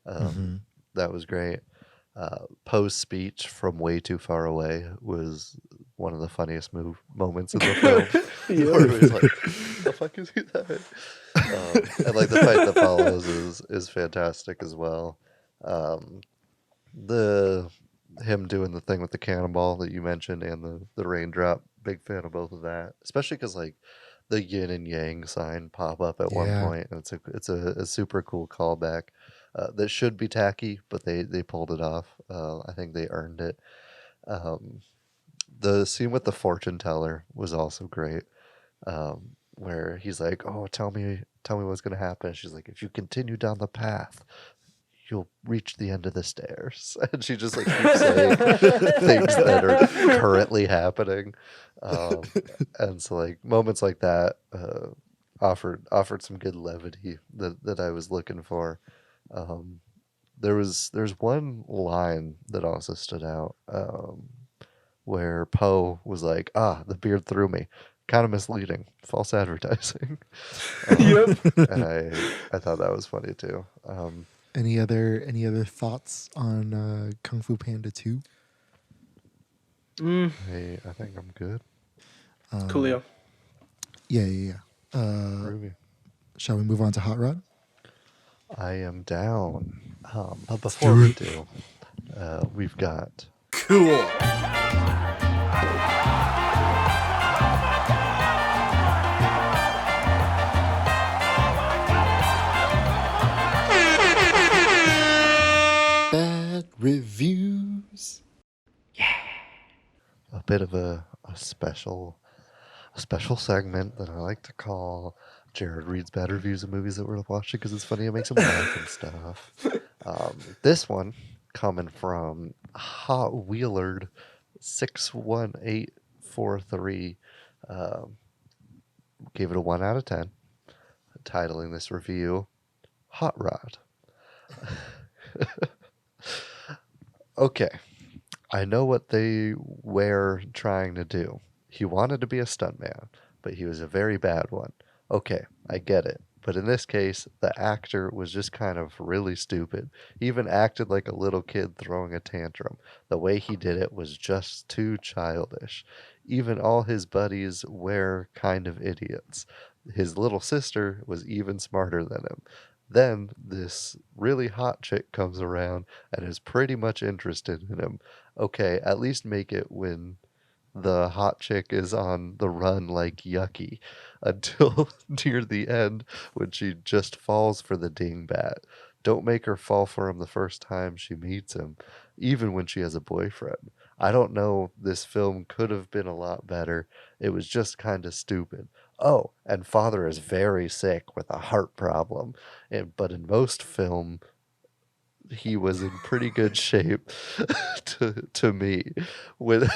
That was great. Poe's speech from way too far away was one of the funniest moments in the film. Where he's like, the fuck is he that? And like the fight that follows is fantastic as well. Him doing the thing with the cannonball that you mentioned and the raindrop, big fan of both of that, especially because like the yin and yang sign pop up at one point, and it's a super cool callback that should be tacky, but they pulled it off. I think they earned it. The scene with the fortune teller was also great, where he's like, oh, tell me what's gonna happen. She's like, if you continue down the path, you'll reach the end of the stairs. And she just like keeps saying things that are currently happening. And so like moments like that offered some good levity that I was looking for. There's one line that also stood out, where Poe was like, the beard threw me. Kind of misleading, false advertising. Yep. And I thought that was funny too. Any other thoughts on Kung Fu Panda 2? Hey, I think I'm good. Coolio. Yeah. Ruby. Shall we move on to Hot Rod? I am down. But before we do, we've got Cool. Bad reviews. a bit of a special segment that I like to call Jared reads bad reviews of movies that we're watching because it's funny. It makes him laugh and stuff. This one coming from Hot Wheelered 61843 gave it a 1 out of 10, titling this review Hot Rod. Okay, I know what they were trying to do. He wanted to be a stuntman, but he was a very bad one. Okay, I get it. But in this case, the actor was just kind of really stupid. He even acted like a little kid throwing a tantrum. The way he did it was just too childish. Even all his buddies were kind of idiots. his little sister was even smarter than him. Then this really hot chick comes around and is pretty much interested in him. Okay, at least make it when the hot chick is on the run like Yucky until near the end when she just falls for the dingbat. Don't make her fall for him the first time she meets him, even when she has a boyfriend. I don't know, this film could have been a lot better. It was just kind of stupid. Oh, and father is very sick with a heart problem. But in most film, he was in pretty good shape to me. With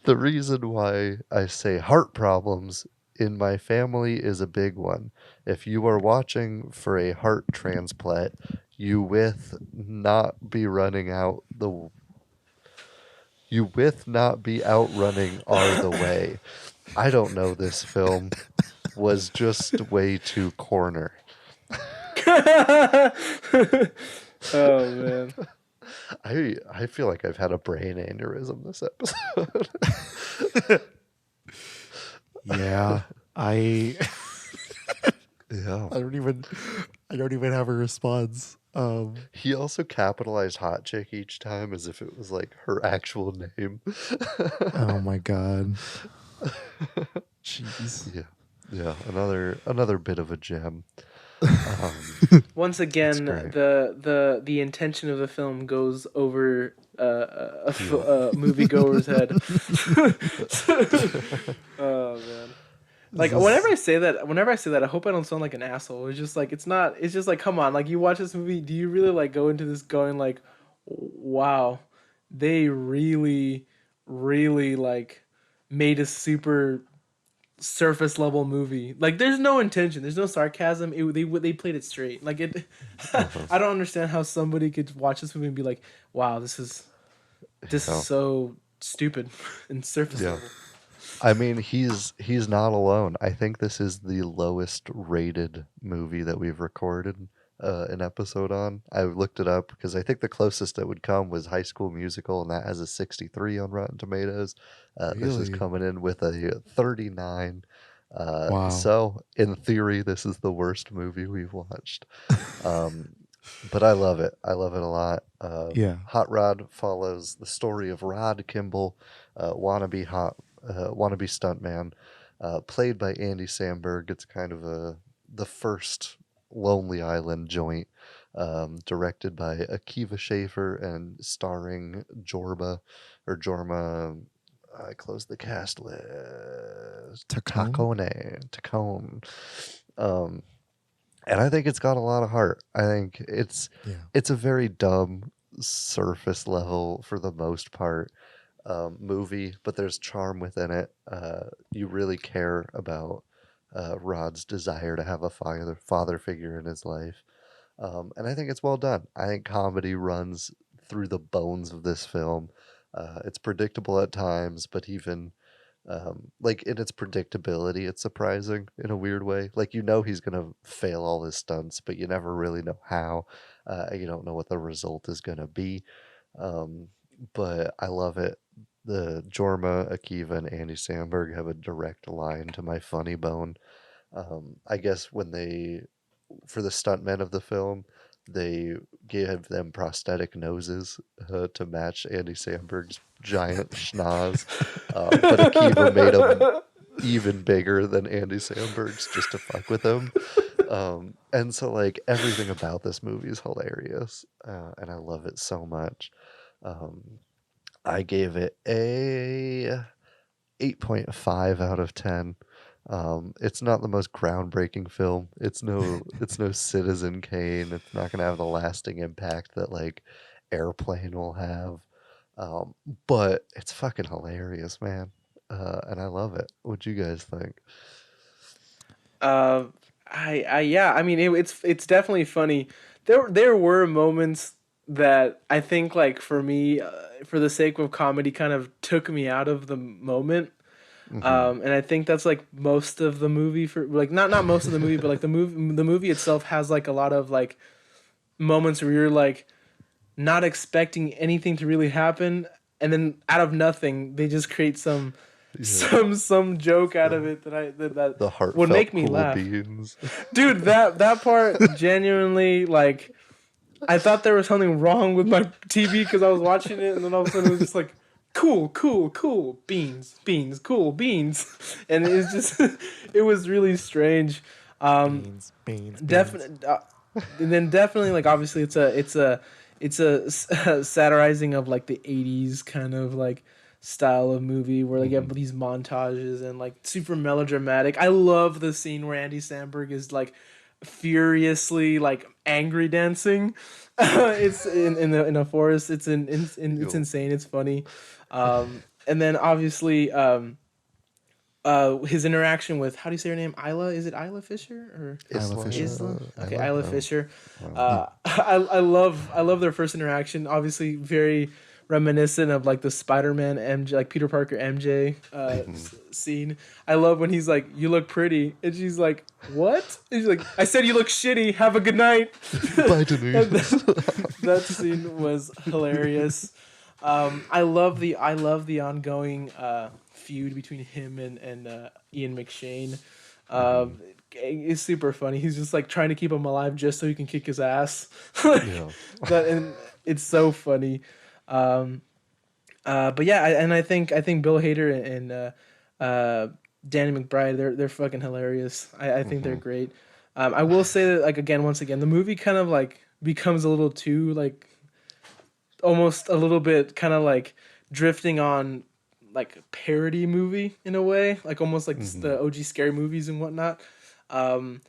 the reason why I say heart problems in my family is a big one. If you are watching for a heart transplant, you with not be outrunning are the way. I don't know, this film was just way too corner. Oh man. I feel like I've had a brain aneurysm this episode. Yeah, I Yeah. I don't even have a response. He also capitalized hot chick each time as if it was like her actual name. Oh my god. Jeez. Yeah. Another bit of a gem. Once again, great. the intention of the film goes over a moviegoer's head. Oh man! Like whenever I say that, I hope I don't sound like an asshole. It's just like it's just like, come on, like you watch this movie, do you really like go into this going like, wow, they really, really like made a super surface level movie. Like there's no intention, there's no sarcasm. They played it straight. Like it. I don't understand how somebody could watch this movie and be like, wow, this is so stupid and surface level. I mean, he's not alone. I think this is the lowest rated movie that we've recorded an episode on. I looked it up because I think the closest that would come was High School Musical, and that has a 63 on Rotten Tomatoes. This is coming in with a 39. Wow. So, in theory, this is the worst movie we've watched. But I love it. I love it a lot. Yeah. Hot Rod follows the story of Rod Kimball, wannabe stuntman, played by Andy Samberg. It's kind of the first Lonely Island joint, directed by Akiva Schaffer and starring Jorma. I closed the cast list. Tacone. And I think it's got a lot of heart. I think it's a very dumb, surface level for the most part movie, but there's charm within it. You really care about Rod's desire to have a father figure in his life. And I think it's well done. I think comedy runs through the bones of this film. It's predictable at times, but even like in its predictability, it's surprising in a weird way. Like, you know, he's gonna fail all his stunts, but you never really know how. You don't know what the result is gonna be. But I love it. The Jorma, Akiva, and Andy Samberg have a direct line to my funny bone. I guess for the stuntmen of the film, they gave them prosthetic noses to match Andy Samberg's giant schnoz. But Akiva made them even bigger than Andy Samberg's just to fuck with him. And so, like, everything about this movie is hilarious. And I love it so much. I gave it a 8.5 out of 10. It's not the most groundbreaking film. It's no Citizen Kane. It's not gonna have the lasting impact that like Airplane will have. But it's fucking hilarious, man. And I love it. What'd you guys think? I mean, it's definitely funny. There were moments that I think, like, for me, for the sake of comedy, kind of took me out of the moment. And I think that's like most of the movie, for like not most of the movie, but like the movie itself has like a lot of like moments where you're like not expecting anything to really happen, and then out of nothing they just create some some joke out of it that The heartfelt would make me cool laugh. beans. Dude, that part genuinely, like, I thought there was something wrong with my TV because I was watching it, and then all of a sudden it was just like, cool, beans, cool, beans. And it was just, it was really strange. Beans. Definitely, and then definitely, like, obviously it's a satirizing of, like, the 80s kind of, like, style of movie where, like, you have these montages and, like, super melodramatic. I love the scene where Andy Samberg is, like, furiously, like, angry dancing. It's in a forest. It's insane. It's funny. And then obviously his interaction with, how do you say her name? Isla? Is it Isla Fisher or Isla Fisher? Isla? Okay, Isla Fisher. I love their first interaction. Obviously, very reminiscent of, like, the Spider-Man MJ, like Peter Parker MJ scene. I love when he's like, "You look pretty," and she's like, "What?" And she's like, "I said you look shitty. Have a good night." Bye, Denise. That scene was hilarious. I love the ongoing feud between him and Ian McShane. It's super funny. He's just, like, trying to keep him alive just so he can kick his ass. And it's so funny. But yeah, I think Bill Hader and Danny McBride, they're fucking hilarious. I think they're great. I will say that, like, once again, the movie kind of, like, becomes a little too, like, almost a little bit kind of, like, drifting on, like, parody movie in a way, like almost like the OG scary movies and whatnot. And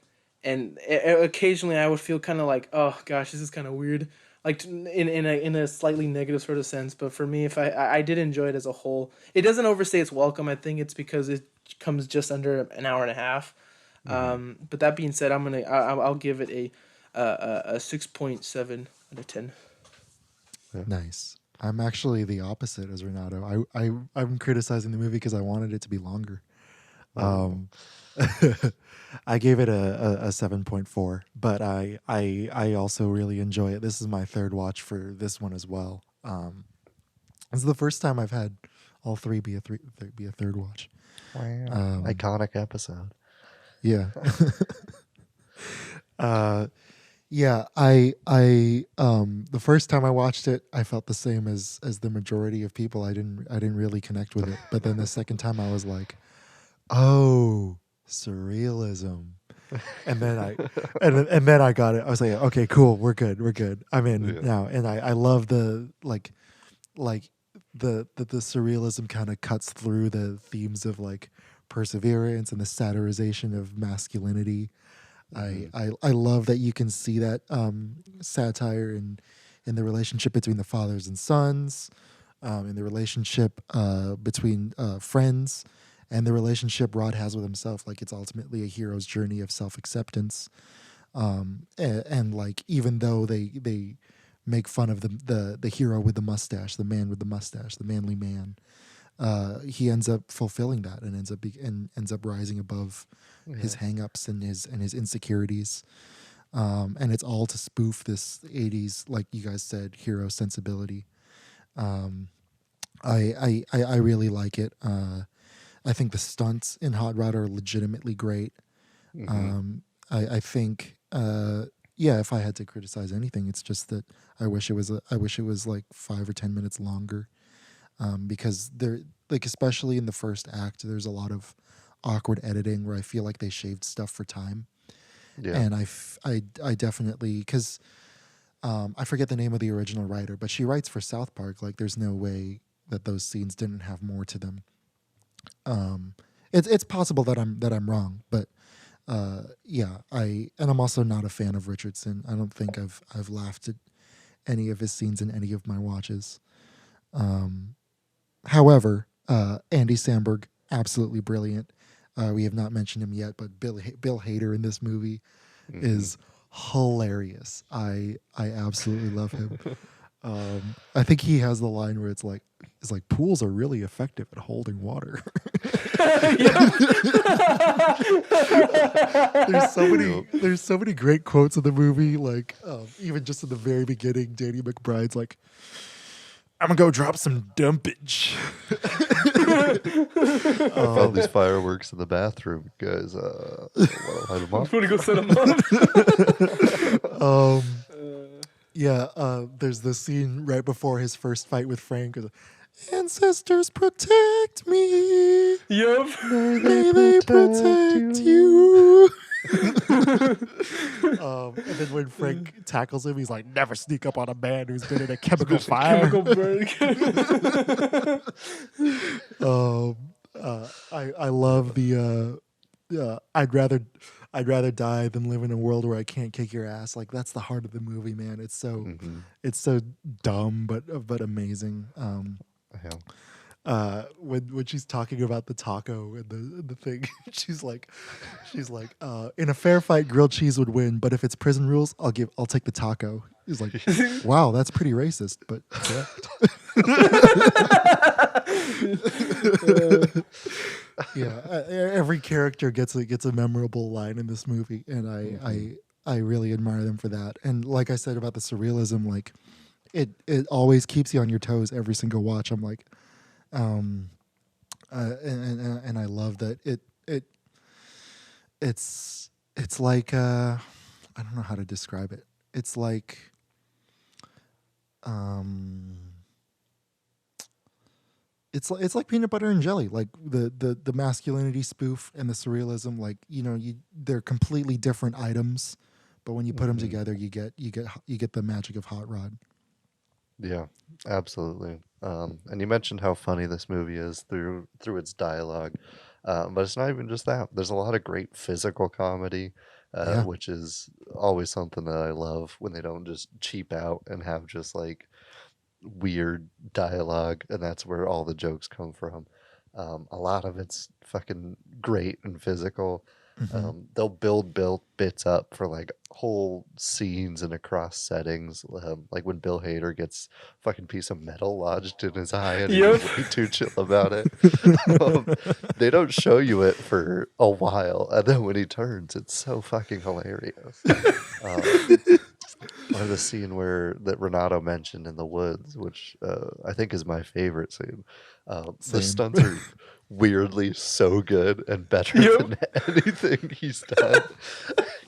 occasionally I would feel kind of like, oh gosh, this is kind of weird, like, in a slightly negative sort of sense. But for me, if I did enjoy it as a whole, it doesn't overstay its welcome. I think it's because it comes just under an hour and a half. But that being said, I'll give it a 6.7 out of 10. Nice. I'm actually the opposite as Renato. I'm criticizing the movie because I wanted it to be longer. I gave it a 7.4, but I also really enjoy it. This is my third watch for this one as well. This is the first time I've had all three be a third watch. Wow. Iconic episode. Yeah. Yeah, I the first time I watched it, I felt the same as the majority of people. I didn't really connect with it. But then the second time I was like, "Oh, surrealism." And then I got it. I was like, "Okay, cool. We're good. I'm in now." And I love the like the surrealism kind of cuts through the themes of, like, perseverance and the satirization of masculinity. I love that you can see that satire in the relationship between the fathers and sons, in the relationship between friends, and the relationship Rod has with himself. Like, it's ultimately a hero's journey of self-acceptance. And like, even though they make fun of the hero with the mustache, the man with the mustache, the manly man, he ends up fulfilling that and ends up rising above his hang-ups and his insecurities. And it's all to spoof this 80s, like you guys said, hero sensibility. I really like it. I think the stunts in Hot Rod are legitimately great. I think if I had to criticize anything, it's just that I wish it was like 5 or 10 minutes longer. Because there, like, especially in the first act, there's a lot of awkward editing where I feel like they shaved stuff for time. Yeah. And I definitely, because I forget the name of the original writer, but she writes for South Park. Like, there's no way that those scenes didn't have more to them. It's possible that I'm wrong, but I'm also not a fan of Richardson. I don't think I've laughed at any of his scenes in any of my watches. However, Andy Samberg, absolutely brilliant. We have not mentioned him yet, but Bill Hader in this movie is hilarious. I absolutely love him. I think he has the line where it's like pools are really effective at holding water. There's so many great quotes in the movie. Like, even just in the very beginning, Danny McBride's like, I'm gonna go drop some dumpage. I found these fireworks in the bathroom, guys. Want to light them up? I'm gonna go set them up. There's the scene right before his first fight with Frank. Ancestors protect me. Yup. May they protect you. And then when Frank tackles him, he's like, "Never sneak up on a man who's been in a chemical fire." Chemical burn. I love the I'd rather die than live in a world where I can't kick your ass. Like that's the heart of the movie, man. It's so it's so dumb but amazing. When she's talking about the taco and the thing, she's like, in a fair fight, grilled cheese would win, but if it's prison rules, I'll take the taco. He's like, wow, that's pretty racist, but every character gets a memorable line in this movie, and I really admire them for that. And like I said about the surrealism, like it always keeps you on your toes every single watch. I'm like, and I love that it's like I don't know how to describe it. It's like it's like peanut butter and jelly, like the masculinity spoof and the surrealism. Like they're completely different items, but when you put them together, you get the magic of Hot Rod. Yeah, absolutely. And you mentioned how funny this movie is through its dialogue, but it's not even just that. There's a lot of great physical comedy, which is always something that I love when they don't just cheap out and have just like weird dialogue, and that's where all the jokes come from. A lot of it's fucking great and physical. They'll build bits up for like whole scenes and across settings, like when Bill Hader gets fucking piece of metal lodged in his eye and he's way too chill about it. They don't show you it for a while, and then when he turns, it's so fucking hilarious. Or the scene that Renato mentioned in the woods, which I think is my favorite scene. The stunts are weirdly so good and better than anything he's done.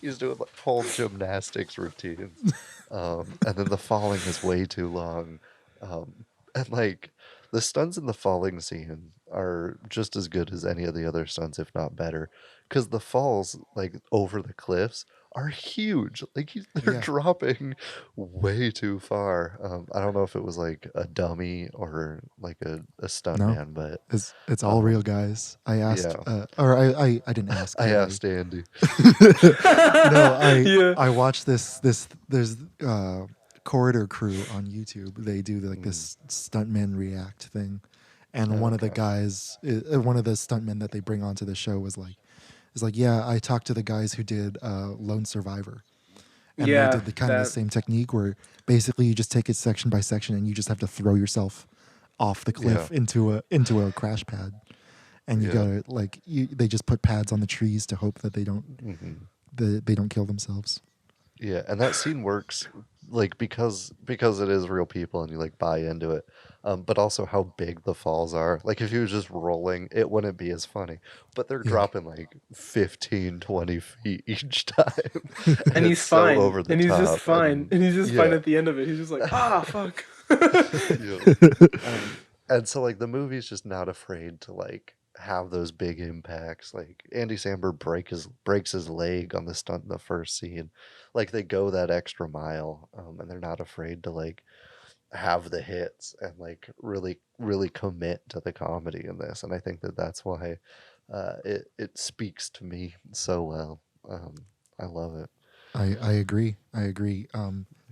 He's doing like whole gymnastics routines, and then the falling is way too long, and like the stunts in the falling scene are just as good as any of the other stunts, if not better, because the falls like over the cliffs are huge. Like they're dropping way too far. I don't know if it was like a dummy or like a stunt man, but it's all real, guys. I asked, or I didn't ask. I asked Andy. I watched this. There's Corridor Crew on YouTube. They do like this stuntman react thing, and one of the guys, one of the stuntmen that they bring onto the show was like, I talked to the guys who did Lone Survivor. And they did the same technique where basically you just take it section by section and you just have to throw yourself off the cliff into a crash pad. And you gotta they just put pads on the trees to hope that they don't kill themselves. Yeah, and that scene works like because it is real people and you like buy into it. But also how big the falls are. Like if he was just rolling, it wouldn't be as funny. But they're dropping like 15 20 feet each time. And he's fine. So over the and he's top. just fine. And he's just fine at the end of it. He's just like, fuck. And so like the movie's just not afraid to like have those big impacts. Like Andy Samberg breaks his leg on the stunt in the first scene. Like they go that extra mile, and they're not afraid to like have the hits and like really really commit to the comedy in this. And I think that's why it speaks to me so well. I love it. I agree.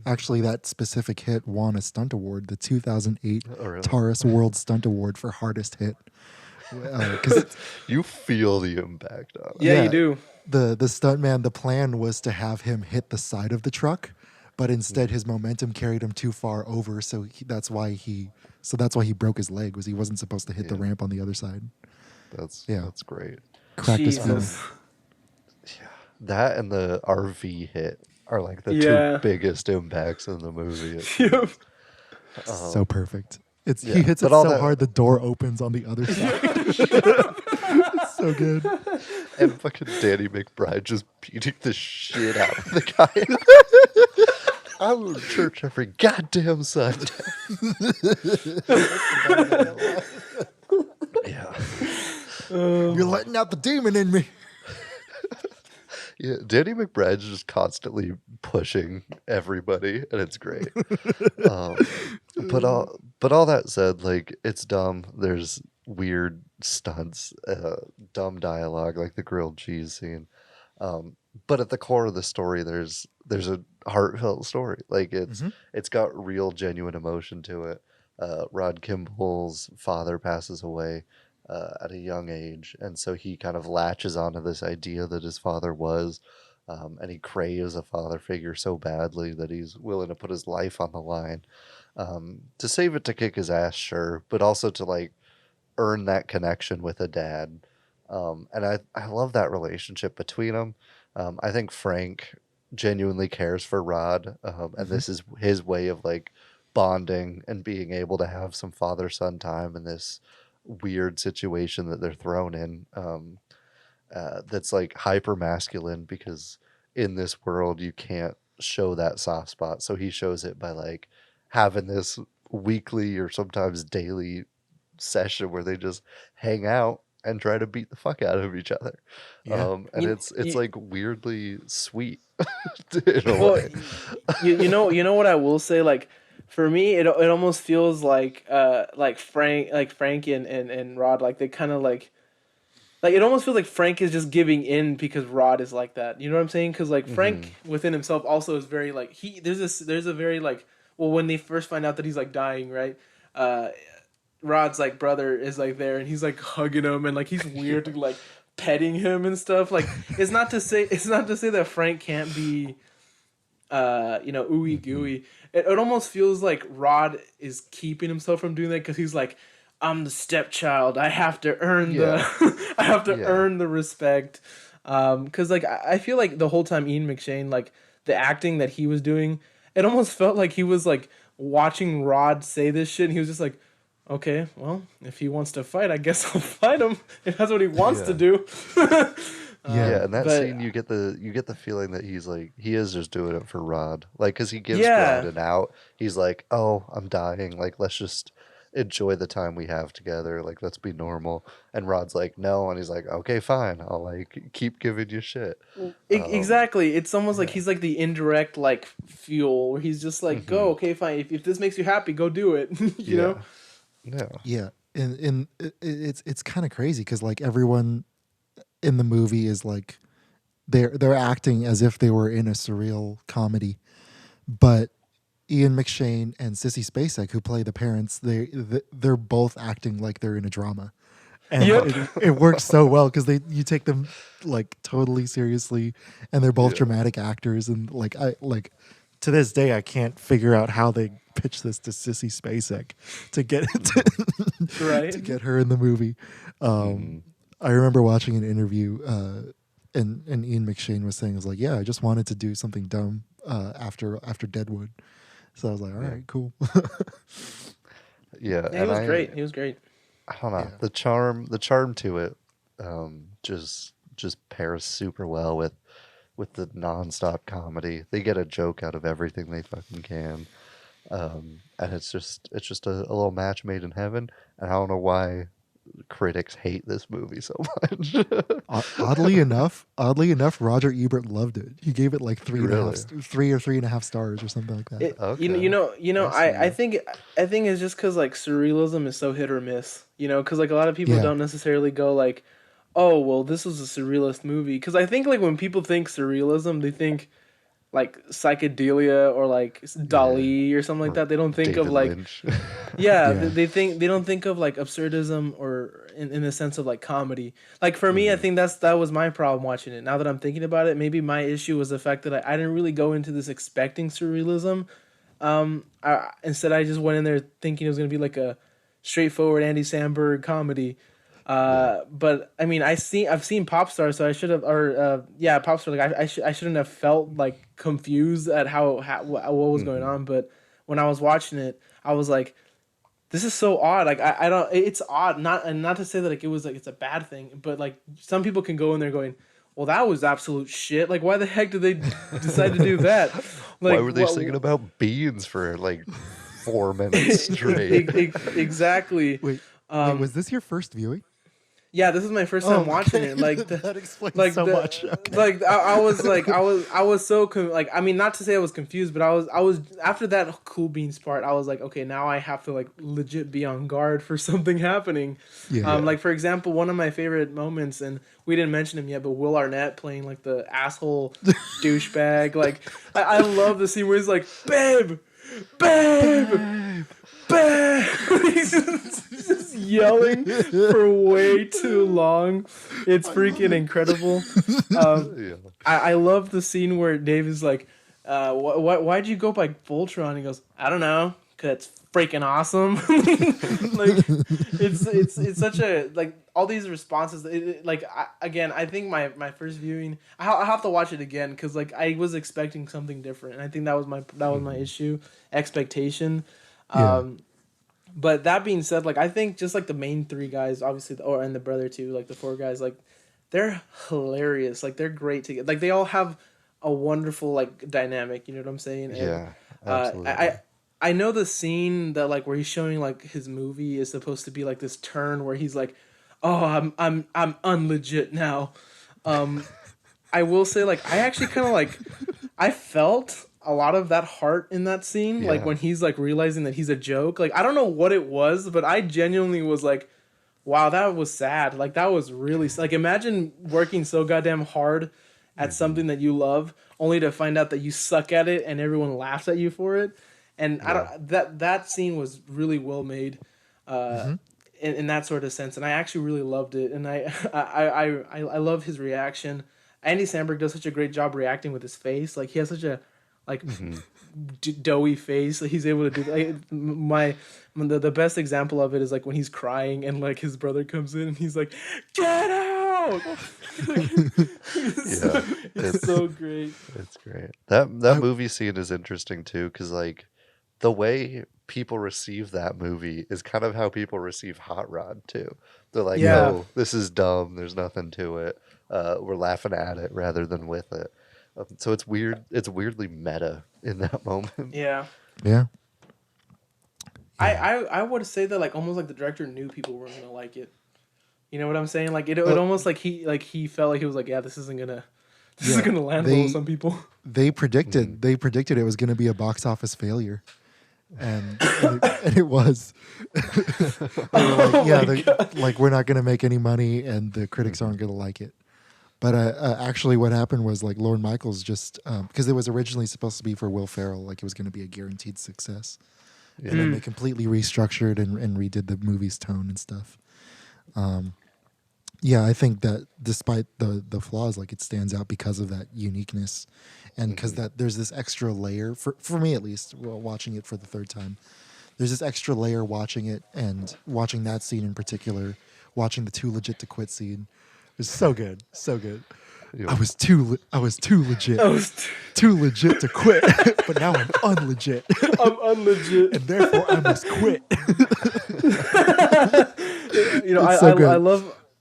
Actually, that specific hit won a stunt award, the 2008 Taurus World Stunt Award for hardest hit. Because you feel the impact on it. Yeah, you do. The stuntman, the plan was to have him hit the side of the truck, but instead his momentum carried him too far over, so that's why he broke his leg. Was he wasn't supposed to hit the ramp on the other side. That's great. Cracked his feeling. Yeah, that and the RV hit are like the two biggest impacts in the movie. So perfect. He hits it so hard the door opens on the other side. It's so good. And fucking Danny McBride just beating the shit out of the guy. I go to church every goddamn Sunday. Yeah. You're letting out the demon in me. Yeah, Danny McBride's just constantly pushing everybody, and it's great. But all that said, like, it's dumb. There's weird stunts, dumb dialogue, like the grilled cheese scene. But at the core of the story, there's a heartfelt story. Like it's got real, genuine emotion to it. Rod Kimball's father passes away at a young age, and so he kind of latches onto this idea that his father was, and he craves a father figure so badly that he's willing to put his life on the line to save it, to kick his ass, sure, but also to like earn that connection with a dad. And I love that relationship between them. I think Frank genuinely cares for Rod, and this is his way of like bonding and being able to have some father-son time in this weird situation that they're thrown in, that's like hyper masculine, because in this world you can't show that soft spot, so he shows it by like having this weekly or sometimes daily session where they just hang out and try to beat the fuck out of each other. And it's like weirdly sweet in a way. you know what I will say, like for me it almost feels like Frank and Rod, like they kind of like it almost feels like Frank is just giving in because Rod is like that. You know what I'm saying? Because like Frank within himself also is very like there's a very like, well, when they first find out that he's like dying, right? Rod's like brother is like there and he's like hugging him and like he's weird to like petting him and stuff. Like it's not to say that Frank can't be ooey gooey. It almost feels like Rod is keeping himself from doing that because he's like, I'm the stepchild. I have to earn earn the respect. Because like I feel like the whole time Ian McShane, like the acting that he was doing, it almost felt like he was like watching Rod say this shit and he was just like, okay, well, if he wants to fight, I guess I'll fight him. If that's what he wants to do. And that scene, you get the feeling that he's like, he is just doing it for Rod, like, because he gives Rod an out. He's like, oh, I'm dying, like, let's just enjoy the time we have together, like, let's be normal. And Rod's like, no, and he's like, okay, fine, I'll like keep giving you shit. Exactly. It's almost like he's like the indirect like fuel where he's just like, go, okay, fine, if this makes you happy, go do it. you know. And it's kind of crazy because like everyone in the movie is like they're acting as if they were in a surreal comedy, but Ian McShane and Sissy Spacek, who play the parents, they're both acting like they're in a drama, and it works so well because you take them like totally seriously, and they're both dramatic actors, and like to this day I can't figure out how they pitched this to Sissy Spacek to get to get her in the movie. I remember watching an interview, and Ian McShane was saying, "Was like, yeah, I just wanted to do something dumb after Deadwood." So I was like, "All right, cool." He was great. He was great. I don't know, the charm to it, just pairs super well with the nonstop comedy. They get a joke out of everything they fucking can, and it's just a little match made in heaven. And I don't know why critics hate this movie so much. Oddly enough, Roger Ebert loved it. He gave it like 3.5 stars or something like that. I think it's just because like surrealism is so hit or miss. You know, because like a lot of people don't necessarily go like, oh well, this was a surrealist movie. Because I think like when people think surrealism, they think like psychedelia or like Dali or something like that. They don't think David of like Lynch. they don't think of like absurdism or in the sense of like comedy. Like for me, I think that was my problem watching it. Now that I'm thinking about it, maybe my issue was the fact that I didn't really go into this expecting surrealism. Instead I just went in there thinking it was gonna be like a straightforward Andy Samberg comedy. But I mean, I've seen Pop Star, so I should have, Pop Star. Like I shouldn't have felt like confused at how what was going on. But when I was watching it, I was like, this is so odd. Like I don't. It's odd. Not to say that like it was like it's a bad thing, but like some people can go in there going, well, that was absolute shit. Like why the heck did they decide to do that? Like Why were they singing about beans for like 4 minutes straight? Exactly. Wait, was this your first viewing? Yeah, this is my first time watching it. Like that explains like so much. Okay. Like I was so like I mean not to say I was confused, but I was after that Cool Beans part, I was like, okay, now I have to like legit be on guard for something happening. Yeah. Like for example, one of my favorite moments, and we didn't mention him yet, but Will Arnett playing like the asshole douchebag. Like I love the scene where he's like, babe. He's just yelling for way too long. It's freaking incredible. I love the scene where Dave is like, why'd you go by Voltron? He goes, I don't know, 'cause it's freaking awesome. Like it's such a like all these responses. I think my first viewing, I'll have to watch it again because like I was expecting something different, and I think that was my issue, expectation. But that being said, like I think just like the main three guys, obviously, and the brother too, like the four guys, like they're hilarious. Like they're great together. Like they all have a wonderful like dynamic. You know what I'm saying? Yeah, and, absolutely. I know the scene that like where he's showing like his movie is supposed to be like this turn where he's like, oh, I'm unlegit now. I will say like I actually kind of like I felt a lot of that heart in that scene, like when he's like realizing that he's a joke. Like I don't know what it was, but I genuinely was like, wow, that was sad. Like that was really like imagine working so goddamn hard at something that you love only to find out that you suck at it and everyone laughs at you for it. And I don't that scene was really well made in that sort of sense, and I actually really loved it. And I love his reaction. Andy Samberg does such a great job reacting with his face. Like he has such a doughy face. Like, he's able to do the best example of it is like when he's crying and like his brother comes in and he's like, "Get out!" It's so great. It's great. That movie scene is interesting too, because like the way people receive that movie is kind of how people receive Hot Rod too. They're like, "Oh, this is dumb. There's nothing to it. We're laughing at it rather than with it." So it's weird. It's weirdly meta in that moment. Yeah. I would say that like almost like the director knew people weren't gonna like it. You know what I'm saying? Like it almost like he felt like he was like, yeah, this isn't gonna land well with some people. They predicted it was gonna be a box office failure. And it was. They were like, we're not gonna make any money, and the critics aren't gonna like it. But actually, what happened was like Lorne Michaels just because it was originally supposed to be for Will Ferrell, like it was going to be a guaranteed success, and then they completely restructured and redid the movie's tone and stuff. I think that despite the flaws, like it stands out because of that uniqueness, and because that there's this extra layer for me at least, watching it for the third time. There's this extra layer watching it and watching that scene in particular, watching the Too Legit to Quit scene. It was so good, so good. Yeah. I was too legit. Too legit to quit, but now I'm unlegit. I'm unlegit, and therefore I must quit.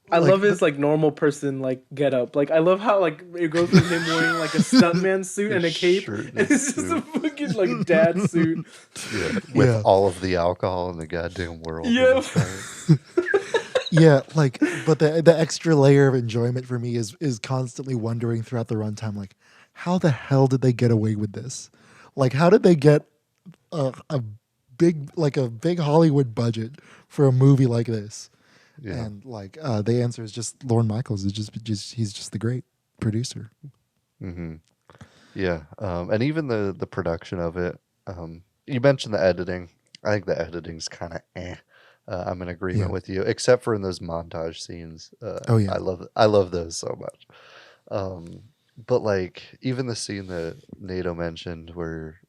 I love his like normal person like get up. Like I love how like it goes from him wearing like a stuntman suit and a cape, and it's just a fucking like dad suit. With all of the alcohol in the goddamn world. Yeah. Yeah, like, but the extra layer of enjoyment for me is constantly wondering throughout the runtime, like, how the hell did they get away with this? Like, how did they get a big Hollywood budget for a movie like this? Yeah. And like, the answer is just Lorne Michaels. Is just he's just the great producer. Mm-hmm. Yeah, and even the production of it. You mentioned the editing. I think the editing's kind of eh. I'm in agreement with you, except for in those montage scenes. I love those so much. But like even the scene that Nato mentioned, where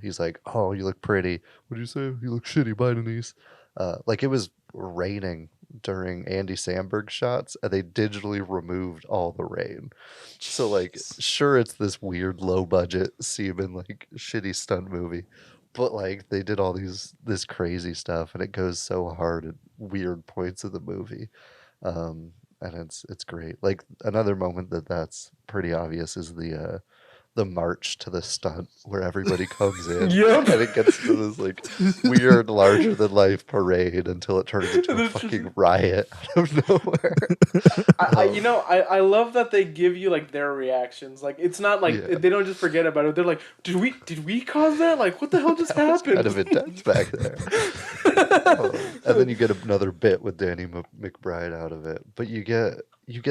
he's like, "Oh, you look pretty." What do you say? You look shitty, bye, Denise. Like it was raining during Andy Samberg shots, and they digitally removed all the rain. So like, sure, it's this weird low budget seeming like shitty stunt movie. but like they did all this crazy stuff, and it goes so hard at weird points of the movie. And it's great. Like another moment that's pretty obvious is the march to the stunt where everybody comes in Yep. and it gets to this like weird larger than life parade until it turns into a fucking riot out of nowhere. I love that they give you like their reactions. Like it's not like they don't just forget about it. They're like, did we cause that? Like what the hell just happened? Kind of intense back there. And then you get another bit with Danny McBride out of it. But you get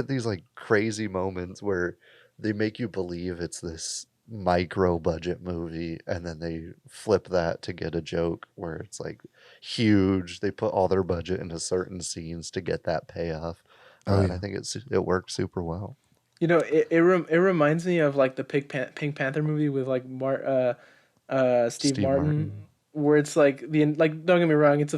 these like crazy moments where they make you believe it's this micro budget movie, and then they flip that to get a joke where it's like huge. They put all their budget into certain scenes to get that payoff. And I think it works super well. You know, it reminds me of like the Pink Panther movie with like Steve Martin, where it's like don't get me wrong, it's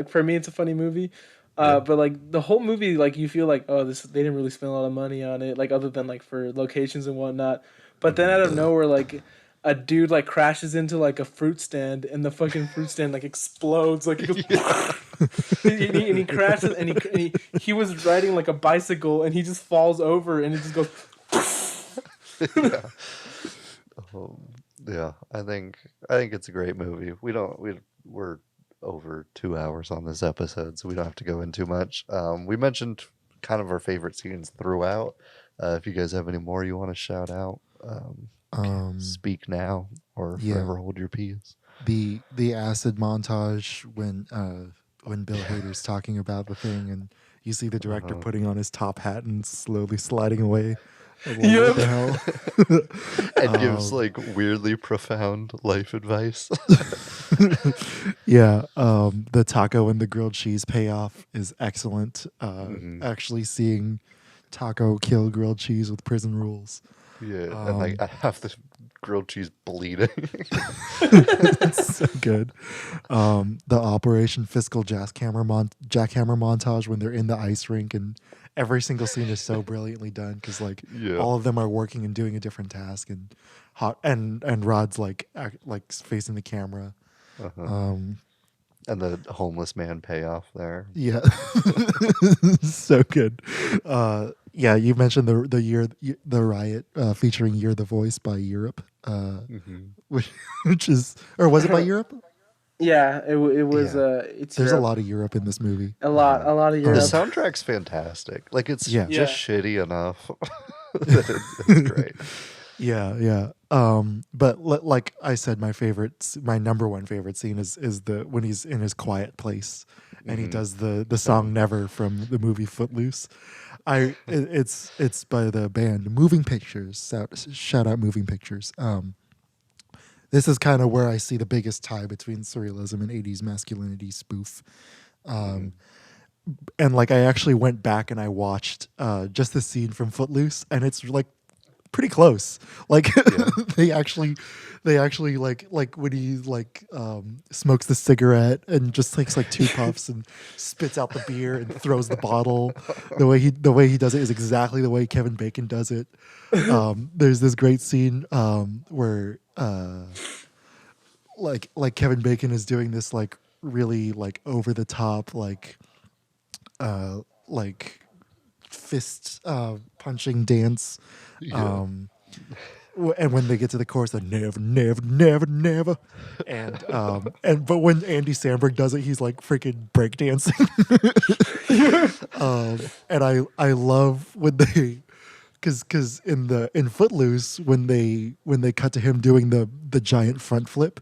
for me it's a funny movie. But like the whole movie, like you feel like, they didn't really spend a lot of money on it, like other than like for locations and whatnot. But then out of nowhere, like a dude like crashes into like a fruit stand, and the fucking fruit stand like explodes, like he goes, and he crashes, and he was riding like a bicycle, and he just falls over, and it just goes. Yeah, I think it's a great movie. We're over 2 hours on this episode, so we don't have to go in too much. We mentioned kind of our favorite scenes throughout. If you guys have any more you want to shout out, speak now or forever hold your peace. The acid montage when Bill Hader's talking about the thing, and you see the director putting on his top hat and slowly sliding away. What the hell? And gives like weirdly profound life advice. The taco and the grilled cheese payoff is excellent. Actually seeing Taco kill grilled cheese with prison rules. Yeah, and like I have the grilled cheese bleeding. It's so good. The Operation Fiscal Jackhammer montage when they're in the ice rink, and every single scene is so brilliantly done because like all of them are working and doing a different task, and Rod's like facing the camera. And the homeless man payoff there. Yeah. So good. You mentioned the riot featuring "You're the Voice" by Europe, which is, or was it by Europe? Yeah, it was. There's Europe. a lot of Europe in this movie. A lot of Europe. The soundtrack's fantastic. Like it's just shitty enough that it's great. Yeah. But like I said, my number one favorite scene is when he's in his quiet place and he does the song "Never" from the movie Footloose. It's by the band Moving Pictures. Shout out Moving Pictures. This is kind of where I see the biggest tie between surrealism and 80s masculinity spoof. And like I actually went back and I watched just the scene from Footloose, and it's like pretty close. Like they actually like when he like smokes the cigarette and just takes like 2 puffs and spits out the beer and throws the bottle. The way he does it is exactly the way Kevin Bacon does it. There's this great scene where like Kevin Bacon is doing this like really like over the top like fist punching dance. And when they get to the chorus, the never, and but when Andy Samberg does it, he's like freaking breakdancing. And I love when they, because in Footloose when they cut to him doing the giant front flip,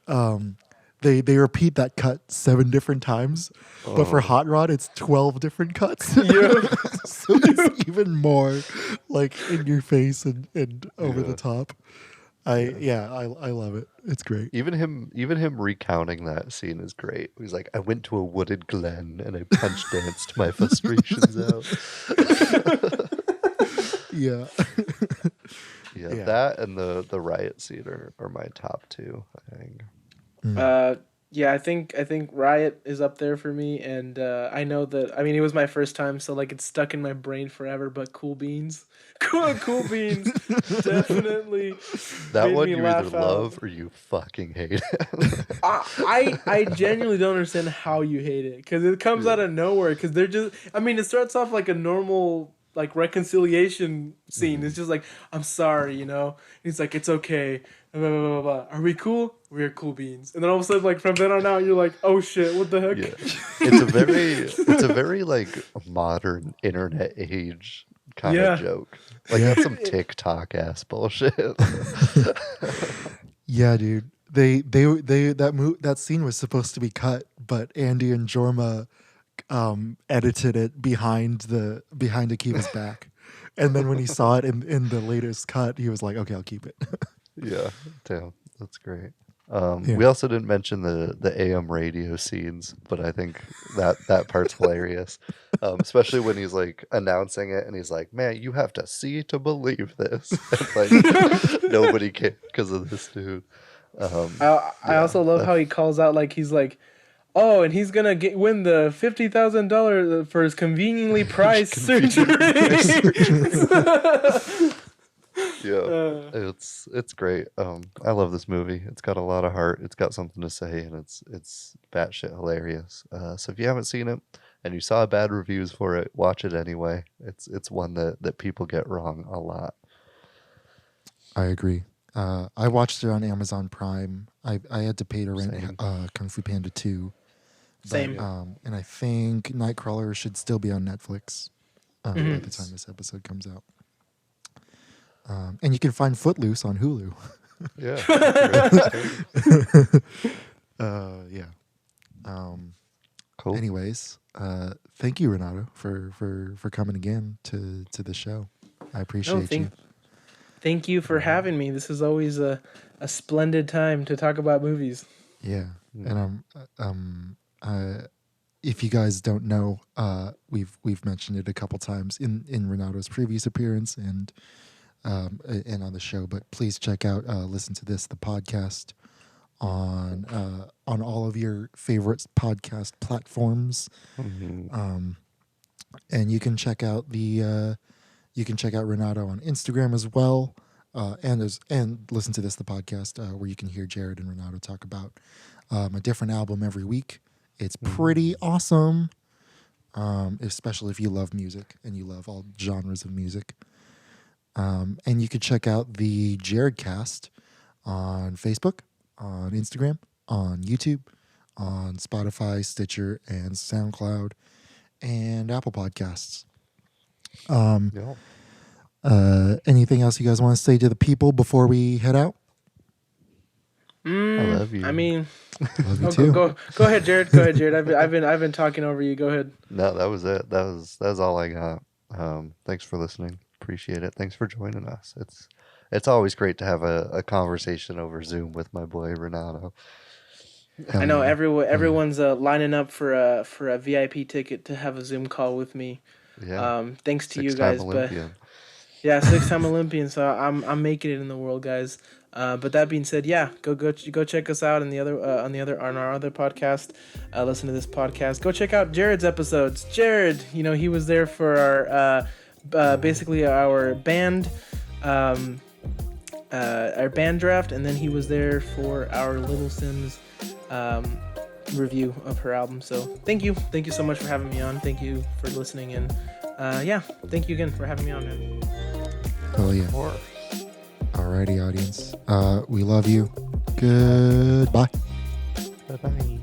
they repeat that cut 7 different times, but for Hot Rod it's 12 different cuts. So it's even more like in your face and over the top. I love it. It's great. Even him recounting that scene is great. He's like, I went to a wooded glen and I punch danced my frustrations out. Yeah. That and the riot scene are my top 2, I think. Yeah, I think Riot is up there for me, and I know that. I mean, it was my first time, so like it's stuck in my brain forever. But Cool Beans, Cool Beans, definitely That made one me you laugh either out. love or you fucking hate it. I genuinely don't understand how you hate it, because it comes out of nowhere. Because they're just. I mean, it starts off like a normal like reconciliation scene. It's just like, I'm sorry, you know. He's like, it's okay. Blah, blah, blah, blah. Are we cool? We're Cool Beans. And then all of a sudden, like from then on out, you're like, oh shit, what the heck? Yeah. It's a very like modern internet age kind of joke. Like that's some TikTok ass bullshit. Yeah, dude. That scene was supposed to be cut, but Andy and Jorma edited it behind Akiva's back. And then when he saw it in the latest cut, he was like, okay, I'll keep it. Yeah, damn, that's great. We also didn't mention the AM radio scenes, but I think that part's hilarious, especially when he's like announcing it and he's like, "Man, you have to see to believe this." And, like nobody cared because of this dude. I also love how he calls out, like he's like, oh, and he's gonna win the $50,000 for his conveniently priced surgery. Yeah, it's great. I love this movie. It's got a lot of heart. It's got something to say, and it's batshit hilarious. So if you haven't seen it and you saw bad reviews for it, watch it anyway. It's one that people get wrong a lot. I agree. I watched it on Amazon Prime. I had to pay to rent Kung Fu Panda 2. Same. And I think Nightcrawler should still be on Netflix by the time this episode comes out. And you can find Footloose on Hulu. Yeah. Cool. Anyways, thank you, Renato, for coming again to the show. I appreciate you. Thank you for having me. This is always a splendid time to talk about movies. Yeah, and if you guys don't know, we've mentioned it a couple times in Renato's previous appearance and on the show. But please check out Listen to This, the podcast, on all of your favorite podcast platforms. And you can check out Renato on Instagram as well, and Listen to This, the podcast, where you can hear Jared and Renato talk about a different album every week. It's pretty awesome, especially if you love music and you love all genres of music. And you can check out the Jaredcast on Facebook, on Instagram, on YouTube, on Spotify, Stitcher, and SoundCloud, and Apple Podcasts. Anything else you guys want to say to the people before we head out? I love you. I mean, love you too. Go ahead, Jared. Go ahead, Jared. I've been talking over you. Go ahead. No, that was it. That was all I got. Thanks for listening. Appreciate it. Thanks for joining us. It's always great to have a conversation over Zoom with my boy Renato. I know everyone's lining up for a VIP ticket to have a Zoom call with me. Yeah. Thanks to you guys, Olympian. but yeah, 6-time Olympian. So I'm making it in the world, guys. But that being said, yeah, go check us out on our other podcast. Listen to This podcast. Go check out Jared's episodes. Jared, he was there for our basically our band draft, and then he was there for our Little Sims review of her album. So thank you so much for having me on. Thank you for listening, and thank you again for having me on, man. Oh yeah. Alrighty, audience. We love you. Goodbye. Bye-bye.